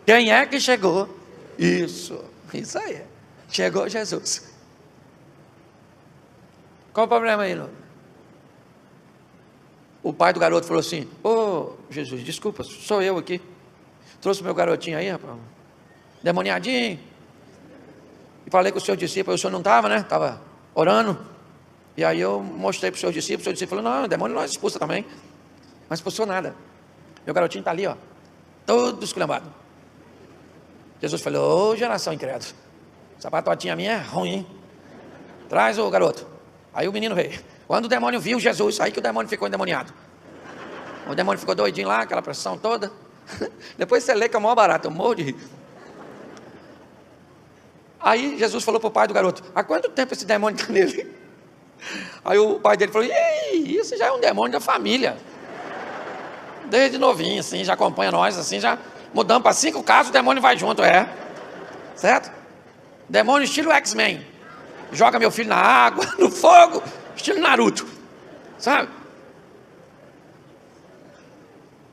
Quem é que chegou? Isso aí. Chegou Jesus. Qual o problema aí, não? O pai do garoto falou assim: ô Jesus, desculpa, sou eu aqui. Trouxe meu garotinho aí, rapaz, demoniadinho. E falei com o seu discípulo, o senhor não estava, né? Estava orando. E aí eu mostrei para os seus discípulos, o seu discípulo falou: não, o demônio nós expulsa também. Não expulsou nada. Meu garotinho está ali, ó, todo esculhambado. Jesus falou: ô geração incrédula, essa patotinha minha é ruim, hein? Traz o garoto. Aí o menino veio. Quando o demônio viu Jesus, aí que o demônio ficou endemoniado. O demônio ficou doidinho lá, aquela pressão toda. Depois você lê que é o maior barato, eu morro de rir. Aí Jesus falou para o pai do garoto: há quanto tempo esse demônio está nele? Aí o pai dele falou: ih, isso já é um demônio da família. Desde novinho, assim, já acompanha nós, assim, já mudamos para 5 casos, o demônio vai junto, é. Certo? Demônio estilo X-Men. Joga meu filho na água, no fogo, estilo Naruto. Sabe?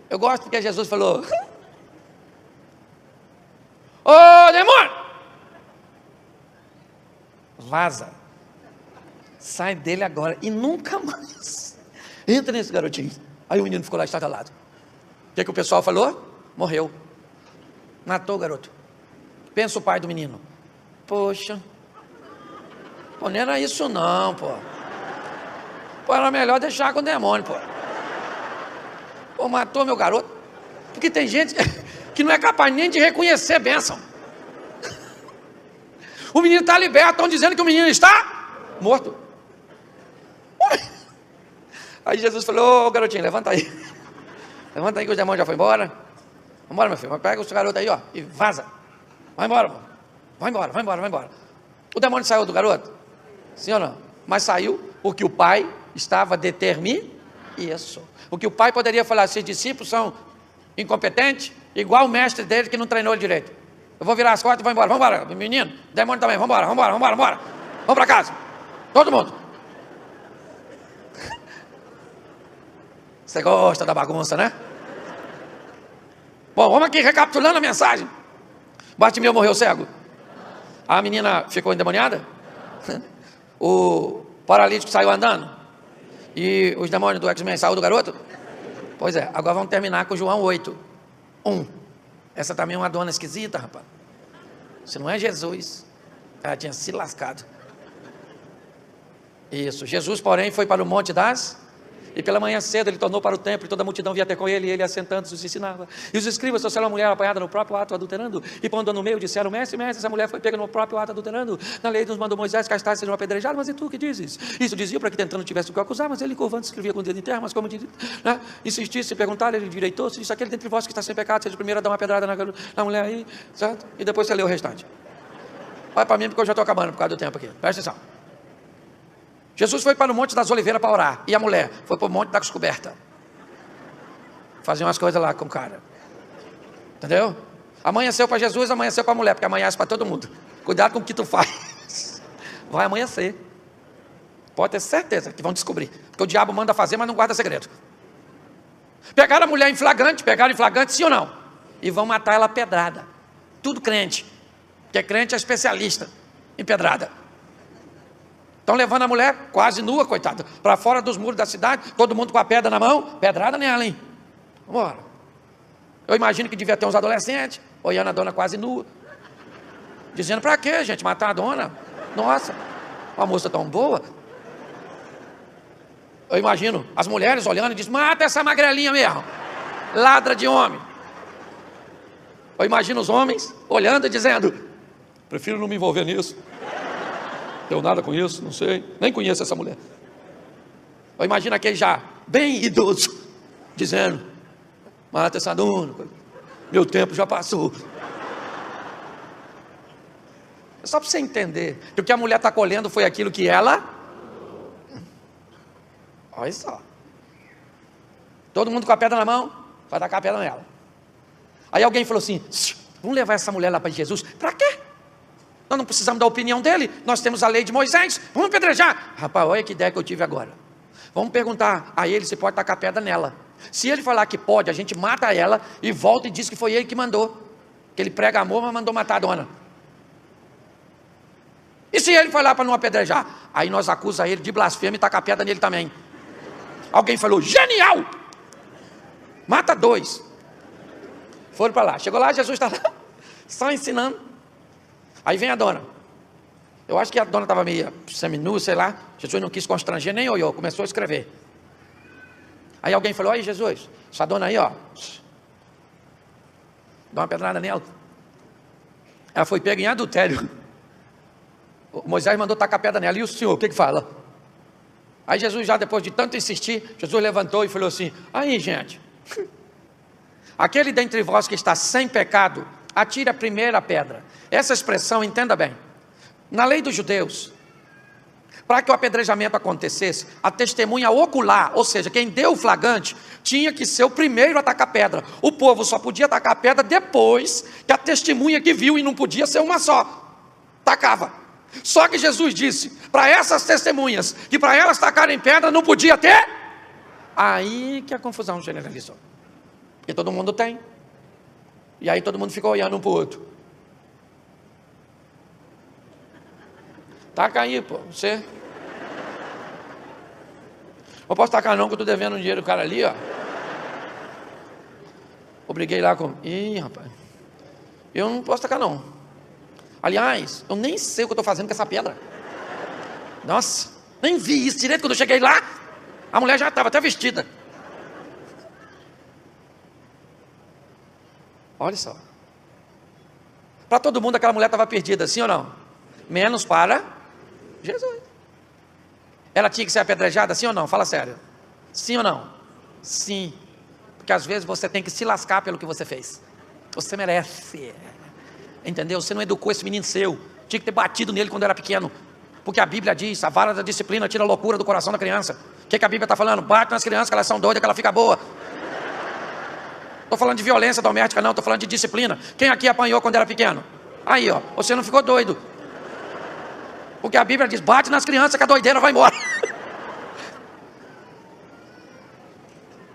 Eu gosto porque Jesus falou: ô demônio, vaza. Sai dele agora e nunca mais entra nesse garotinho. Aí o menino ficou lá estadalado. O que o pessoal falou? Morreu. Matou o garoto. Pensa o pai do menino: poxa, pô, não era isso não, pô. Pô, era melhor deixar com o demônio, pô. Pô, matou meu garoto. Porque tem gente que não é capaz nem de reconhecer bênção. O menino está liberto, estão dizendo que o menino está morto. Aí Jesus falou: ô garotinho, levanta aí. Levanta aí que o demônio já foi embora. Vambora, meu filho, pega o seu garoto aí, ó, e vaza. Vai embora, mano. Vai embora, vai embora, vai embora. O demônio saiu do garoto? Sim ou não? Mas saiu porque o pai estava determinado. Isso. Porque o pai poderia falar: esses discípulos são incompetentes, igual o mestre dele que não treinou ele direito. Eu vou virar as costas e vou embora. Vamos embora, menino, demônio também, vamos embora, vamos embora, vamos embora, vamos embora. Vamos para casa, todo mundo. Você gosta da bagunça, né? Bom, vamos aqui recapitulando a mensagem. Bartimeu morreu cego. A menina ficou endemoniada. O paralítico saiu andando. E os demônios do X-Men saíram do garoto. Pois é, agora vamos terminar com João 8:1. Essa também é uma dona esquisita, rapaz. Se não é Jesus, ela tinha se lascado. Isso, Jesus, porém, foi para o Monte das... E pela manhã cedo ele tornou para o templo, e toda a multidão vinha até com ele, e ele assentando-se os ensinava. E os escribas trouxeram uma mulher apanhada no próprio ato adulterando, e pondo no meio, disseram: mestre, mestre, essa mulher foi pega no próprio ato adulterando. Na lei nos mandou Moisés que as tais sejam apedrejadas, mas e tu que dizes? Isso dizia para que tentando tivesse o que acusar, mas ele curvando escrevia com o dedo em terra, mas como dizia, né? Insistisse, perguntar, ele direitou-se, disse: aquele dentre vós que está sem pecado, seja o primeiro a dar uma pedrada na mulher aí, certo? E depois você lê o restante. Olha para mim, porque eu já estou acabando por causa do tempo aqui, presta atenção. Jesus foi para o Monte das Oliveiras para orar, e a mulher foi para o Monte da Descoberta fazer umas coisas lá com o cara, entendeu? Amanheceu para Jesus, amanheceu para a mulher, porque amanhece para todo mundo. Cuidado com o que tu faz, vai amanhecer, pode ter certeza que vão descobrir, porque o diabo manda fazer, mas não guarda segredo. Pegaram a mulher em flagrante, sim ou não? E vão matar ela pedrada, tudo crente, porque crente é especialista em pedrada. Estão levando a mulher quase nua, coitada, para fora dos muros da cidade, todo mundo com a pedra na mão, pedrada nela, hein? Vamos embora. Eu imagino que devia ter uns adolescentes, olhando a dona quase nua, dizendo: para quê, gente, matar a dona? Nossa, uma moça tão boa. Eu imagino as mulheres olhando e dizem: mata essa magrelinha mesmo, ladra de homem. Eu imagino os homens olhando e dizendo: prefiro não me envolver nisso. Tenho nada com isso, não sei, nem conheço essa mulher. Eu imagino aquele já bem idoso dizendo: mata essa dona, meu tempo já passou. É só para você entender que o que a mulher está colhendo foi aquilo que ela... Olha só, todo mundo com a pedra na mão, vai tacar a pedra nela. Aí alguém falou assim: vamos levar essa mulher lá para Jesus. Para quê? Nós não precisamos da opinião dele, nós temos a lei de Moisés, vamos apedrejar. Rapaz, olha que ideia que eu tive agora. Vamos perguntar a ele se pode tacar pedra nela. Se ele falar que pode, a gente mata ela e volta e diz que foi ele que mandou, que ele prega amor, mas mandou matar a dona. E se ele foi lá para não apedrejar? Aí nós acusamos ele de blasfêmia e tacar pedra nele também. Alguém falou: genial, mata 2. Foram para lá, chegou lá, Jesus está lá, só ensinando. Aí vem a dona. Eu acho que a dona estava meio seminua, sei lá. Jesus não quis constranger, nem olhou, começou a escrever. Aí alguém falou: olha Jesus, essa dona aí, ó, dá uma pedrada nela. Ela foi pega em adultério. O Moisés mandou tacar pedra nela. E o senhor, o que fala? Aí Jesus, já depois de tanto insistir, Jesus levantou e falou assim: aí gente, aquele dentre vós que está sem pecado, atire a primeira pedra. Essa expressão, entenda bem, na lei dos judeus, para que o apedrejamento acontecesse, a testemunha ocular, ou seja, quem deu o flagrante, tinha que ser o primeiro a tacar pedra. O povo só podia tacar pedra depois que a testemunha que viu, e não podia ser uma só, tacava. Só que Jesus disse para essas testemunhas que para elas tacarem pedra não podia ter. Aí que a confusão generalizou, porque todo mundo tem. E aí todo mundo ficou olhando um para o outro. Taca aí, pô, você. Não posso tacar não, que eu estou devendo um dinheiro do cara ali, ó. Eu briguei lá com... Ih, rapaz, eu não posso tacar não. Aliás, eu nem sei o que eu estou fazendo com essa pedra. Nossa, nem vi isso direito. Quando eu cheguei lá, a mulher já estava até vestida. Olha só. Para todo mundo aquela mulher estava perdida, sim ou não? Menos para Jesus. Ela tinha que ser apedrejada, sim ou não? Fala sério. Sim ou não? Sim. Porque às vezes você tem que se lascar pelo que você fez. Você merece. Entendeu? Você não educou esse menino seu. Tinha que ter batido nele quando era pequeno. Porque a Bíblia diz: a vara da disciplina tira a loucura do coração da criança. O que a Bíblia está falando? Bate nas crianças que elas são doidas, que ela fica boa. Estou falando de violência doméstica, não, estou falando de disciplina. Quem aqui apanhou quando era pequeno? Aí, ó, você não ficou doido. Porque a Bíblia diz: bate nas crianças que a doideira vai embora.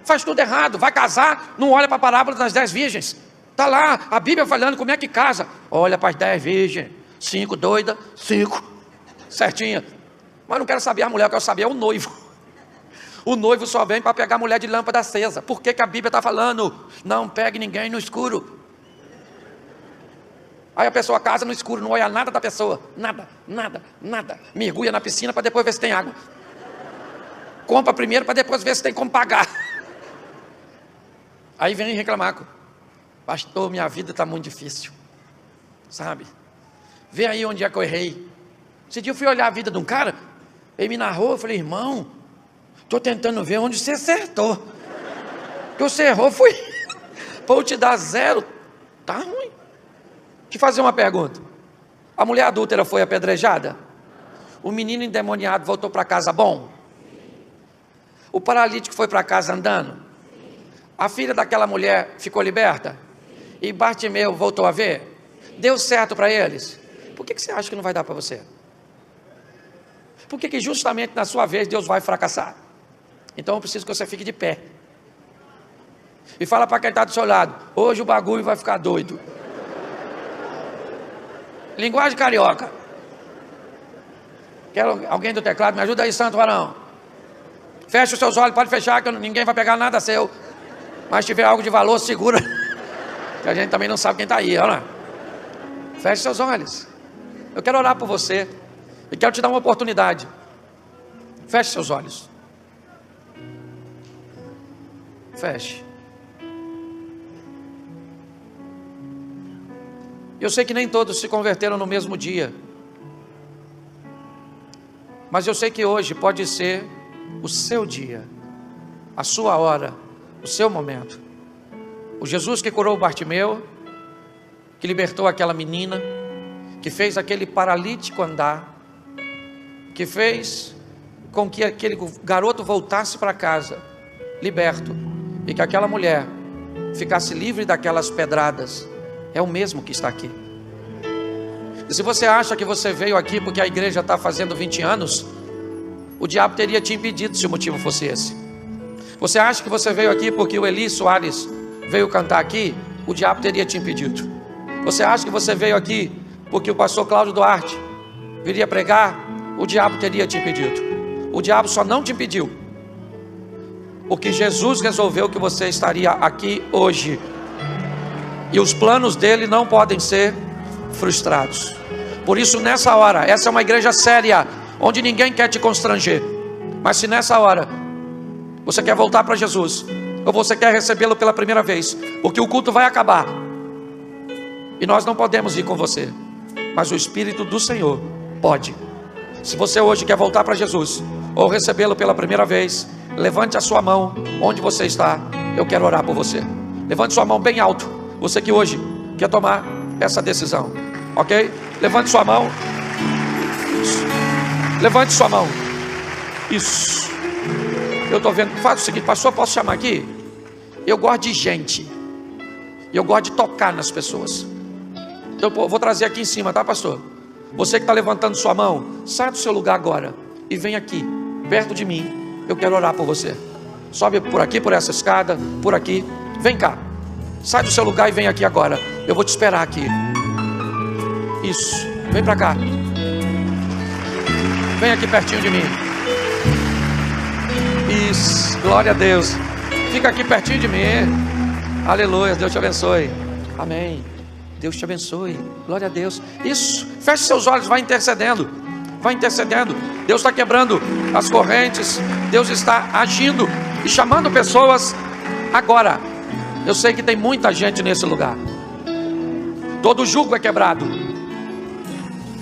Faz tudo errado, vai casar, não olha para a parábola das 10 virgens. Está lá, a Bíblia falando como é que casa. Olha para as 10 virgens, 5 doidas, 5 certinha. Mas não quero saber a mulher, eu quero saber é o noivo. O noivo só vem para pegar a mulher de lâmpada acesa. Por que a Bíblia está falando? Não pegue ninguém no escuro. Aí a pessoa casa no escuro, não olha nada da pessoa. Nada, nada, nada. Mergulha na piscina para depois ver se tem água. compra primeiro para depois ver se tem como pagar. Aí vem reclamar: pastor, minha vida está muito difícil, sabe? Vê aí onde é que eu errei. Esse dia eu fui olhar a vida de um cara, ele me narrou, eu falei: irmão, estou tentando ver onde você acertou. Que você errou foi para eu te dar 0, tá ruim. Te fazer uma pergunta: a mulher adúltera foi apedrejada? O menino endemoniado voltou para casa bom? O paralítico foi para casa andando? A filha daquela mulher ficou liberta? E Bartimeu voltou a ver? Deu certo para eles? Por que você acha que não vai dar para você? Por que justamente na sua vez Deus vai fracassar? Então eu preciso que você fique de pé e fala para quem está do seu lado: hoje o bagulho vai ficar doido. Linguagem carioca. Quero alguém do teclado, me ajuda aí, santo varão. Feche os seus olhos, pode fechar, que ninguém vai pegar nada seu. Mas se tiver algo de valor, segura, que a gente também não sabe quem está aí, olha lá. Feche seus olhos. Eu quero orar por você e quero te dar uma oportunidade. Feche seus olhos. Feche. Eu sei que nem todos se converteram no mesmo dia, mas eu sei que hoje pode ser o seu dia, a sua hora, o seu momento. O Jesus que curou Bartimeu, que libertou aquela menina, que fez aquele paralítico andar, que fez com que aquele garoto voltasse para casa liberto, e que aquela mulher ficasse livre daquelas pedradas, é o mesmo que está aqui. E se você acha que você veio aqui porque a igreja está fazendo 20 anos, o diabo teria te impedido se o motivo fosse esse. Você acha que você veio aqui porque o Eli Soares veio cantar aqui, o diabo teria te impedido. Você acha que você veio aqui porque o pastor Cláudio Duarte viria pregar, o diabo teria te impedido. O diabo só não te impediu porque Jesus resolveu que você estaria aqui hoje, e os planos dele não podem ser frustrados. Por isso, nessa hora, essa é uma igreja séria, onde ninguém quer te constranger. Mas se nessa hora você quer voltar para Jesus, ou você quer recebê-lo pela primeira vez, porque o culto vai acabar e nós não podemos ir com você, mas o Espírito do Senhor pode. Se você hoje quer voltar para Jesus, ou recebê-lo pela primeira vez, levante a sua mão onde você está. Eu quero orar por você. Levante sua mão bem alto, você que hoje quer tomar essa decisão, ok? Levante sua mão. Isso. Levante sua mão. Isso. Eu estou vendo. Faz o seguinte: pastor, posso chamar aqui? Eu gosto de gente, eu gosto de tocar nas pessoas. Então eu vou trazer aqui em cima, tá, pastor? Você que está levantando sua mão, sai do seu lugar agora e vem aqui, perto de mim. Eu quero orar por você. Sobe por aqui, por essa escada, por aqui. Vem cá. Sai do seu lugar e vem aqui agora. Eu vou te esperar aqui. Isso. Vem para cá. Vem aqui pertinho de mim. Isso. Glória a Deus. Fica aqui pertinho de mim. Aleluia. Deus te abençoe. Amém. Deus te abençoe. Glória a Deus. Isso. Feche seus olhos. Vai intercedendo. Vai intercedendo. Deus está quebrando as correntes. Deus está agindo e chamando pessoas agora. Eu sei que tem muita gente nesse lugar. Todo jugo é quebrado,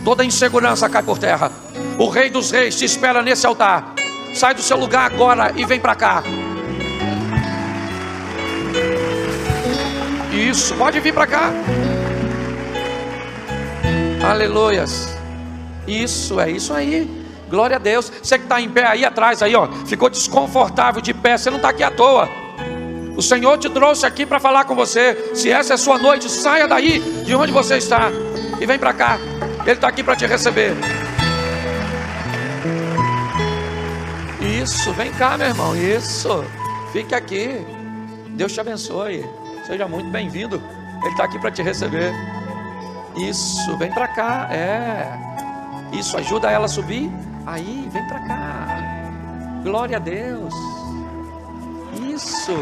toda insegurança cai por terra. O Rei dos Reis te espera nesse altar. Sai do seu lugar agora e vem para cá. Isso, pode vir para cá. Aleluias. Isso, é isso aí. Glória a Deus. Você que está em pé aí atrás, aí, ó, ficou desconfortável de pé, você não está aqui à toa. O Senhor te trouxe aqui para falar com você. Se essa é a sua noite, saia daí de onde você está e vem para cá. Ele está aqui para te receber. Isso, vem cá, meu irmão. Isso, fique aqui. Deus te abençoe. Seja muito bem-vindo. Ele está aqui para te receber. Isso, vem para cá. Isso, ajuda ela a subir. Aí, vem para cá. Glória a Deus. Isso.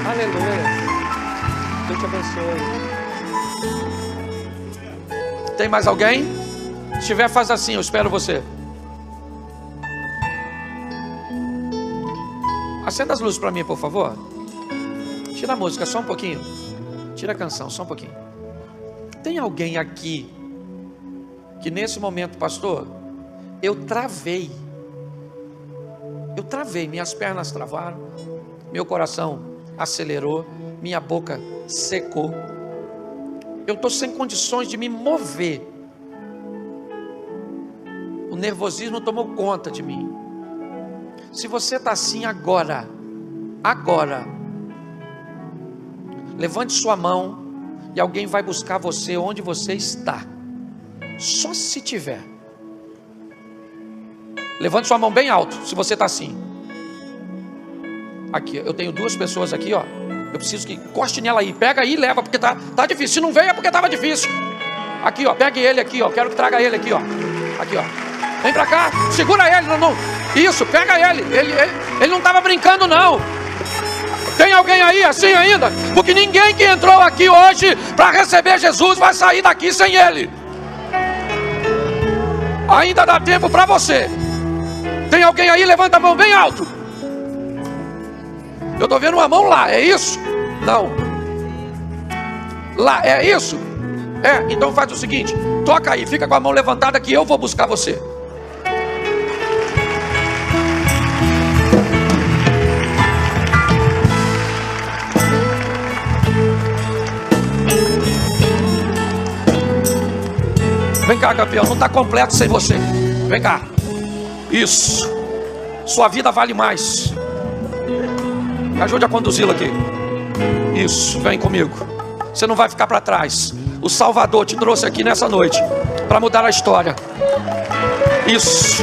Aleluia. Deus te abençoe. Tem mais alguém? Se tiver, faz assim, eu espero você. Acenda as luzes para mim, por favor. Tira a música só um pouquinho. Tira a canção só um pouquinho. Tem alguém aqui que nesse momento, pastor, eu travei, minhas pernas travaram, meu coração acelerou, minha boca secou, eu estou sem condições de me mover, o nervosismo tomou conta de mim. Se você está assim agora, levante sua mão e alguém vai buscar você onde você está, só se tiver. Levante sua mão bem alto, se você está assim. Aqui, eu tenho duas pessoas aqui, ó. Eu preciso que encoste nela aí. Pega aí e leva, porque tá difícil. Se não veio é porque estava difícil. Aqui, ó, pegue ele aqui, ó. Quero que traga ele aqui, ó. Aqui, ó. Vem pra cá, segura ele. Não. Isso, pega ele. Ele não estava brincando, não. Tem alguém aí assim ainda? Porque ninguém que entrou aqui hoje para receber Jesus vai sair daqui sem ele. Ainda dá tempo para você. Tem alguém aí? Levanta a mão bem alto. Eu estou vendo uma mão lá, é isso? Não. Lá, é isso? É, então faz o seguinte, toca aí, fica com a mão levantada que eu vou buscar você. Vem cá, campeão, não está completo sem você. Vem cá. Isso. Sua vida vale mais. Me ajude a conduzi-lo aqui. Isso, vem comigo. Você não vai ficar para trás. O Salvador te trouxe aqui nessa noite para mudar a história. Isso.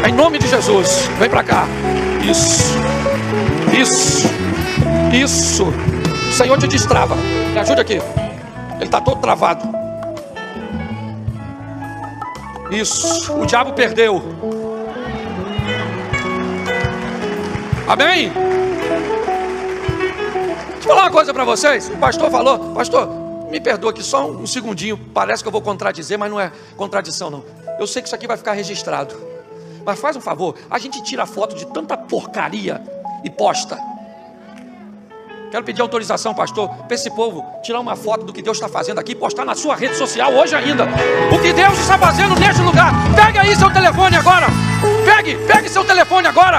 Em nome de Jesus, vem para cá. Isso. O Senhor te destrava. Me ajude aqui. Ele está todo travado. Isso, o diabo perdeu. Amém? Deixa eu falar uma coisa para vocês. O pastor falou, pastor, me perdoa aqui só um segundinho. Parece que eu vou contradizer, mas não é contradição não. Eu sei que isso aqui vai ficar registrado. Mas faz um favor, a gente tira foto de tanta porcaria e posta. Quero pedir autorização, pastor, para esse povo tirar uma foto do que Deus está fazendo aqui e postar na sua rede social hoje ainda. O que Deus está fazendo neste lugar. Pegue aí seu telefone agora. Pegue seu telefone agora.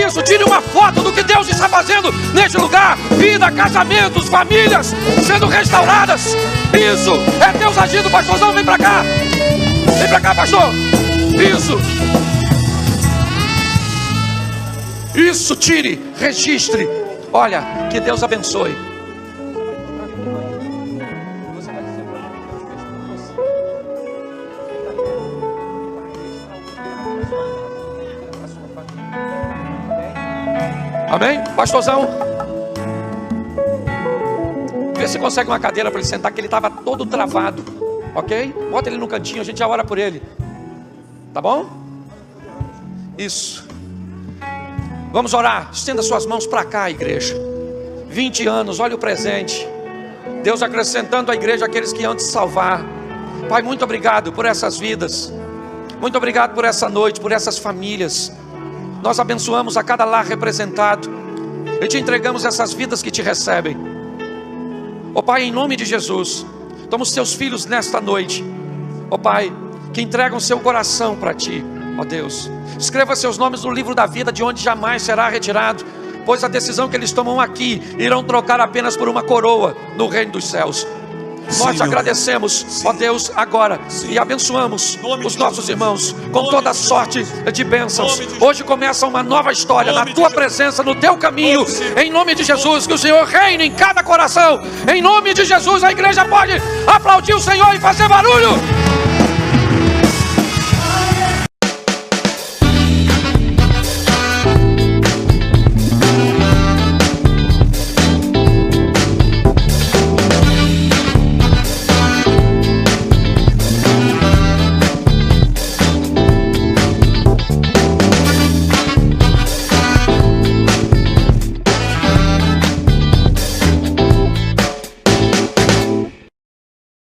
Isso, tire uma foto do que Deus está fazendo neste lugar. Vida, casamentos, famílias sendo restauradas. Isso, é Deus agindo, pastorzão, vem para cá. Vem para cá, pastor. Isso, tire, registre. Olha, que Deus abençoe. Amém? Pastorzão, vê se consegue uma cadeira para ele sentar, que ele estava todo travado. Ok? Bota ele no cantinho, a gente já ora por ele. Tá bom? Isso. Vamos orar, estenda suas mãos para cá, igreja. 20 anos, olha o presente. Deus acrescentando à igreja aqueles que hão de salvar. Pai, muito obrigado por essas vidas. Muito obrigado por essa noite, por essas famílias. Nós abençoamos a cada lar representado e te entregamos essas vidas que te recebem. Ó Pai, em nome de Jesus, toma os teus filhos nesta noite, ó Pai, que entregam seu coração para ti. Ó Deus, escreva seus nomes no livro da vida, de onde jamais será retirado, pois a decisão que eles tomam aqui irão trocar apenas por uma coroa no reino dos céus. Nós te agradecemos, ó Deus, agora, e abençoamos os nossos irmãos com toda sorte de bênçãos. Hoje começa uma nova história na tua presença, no teu caminho, em nome de Jesus. Que o Senhor reine em cada coração, em nome de Jesus. A igreja pode aplaudir o Senhor e fazer barulho.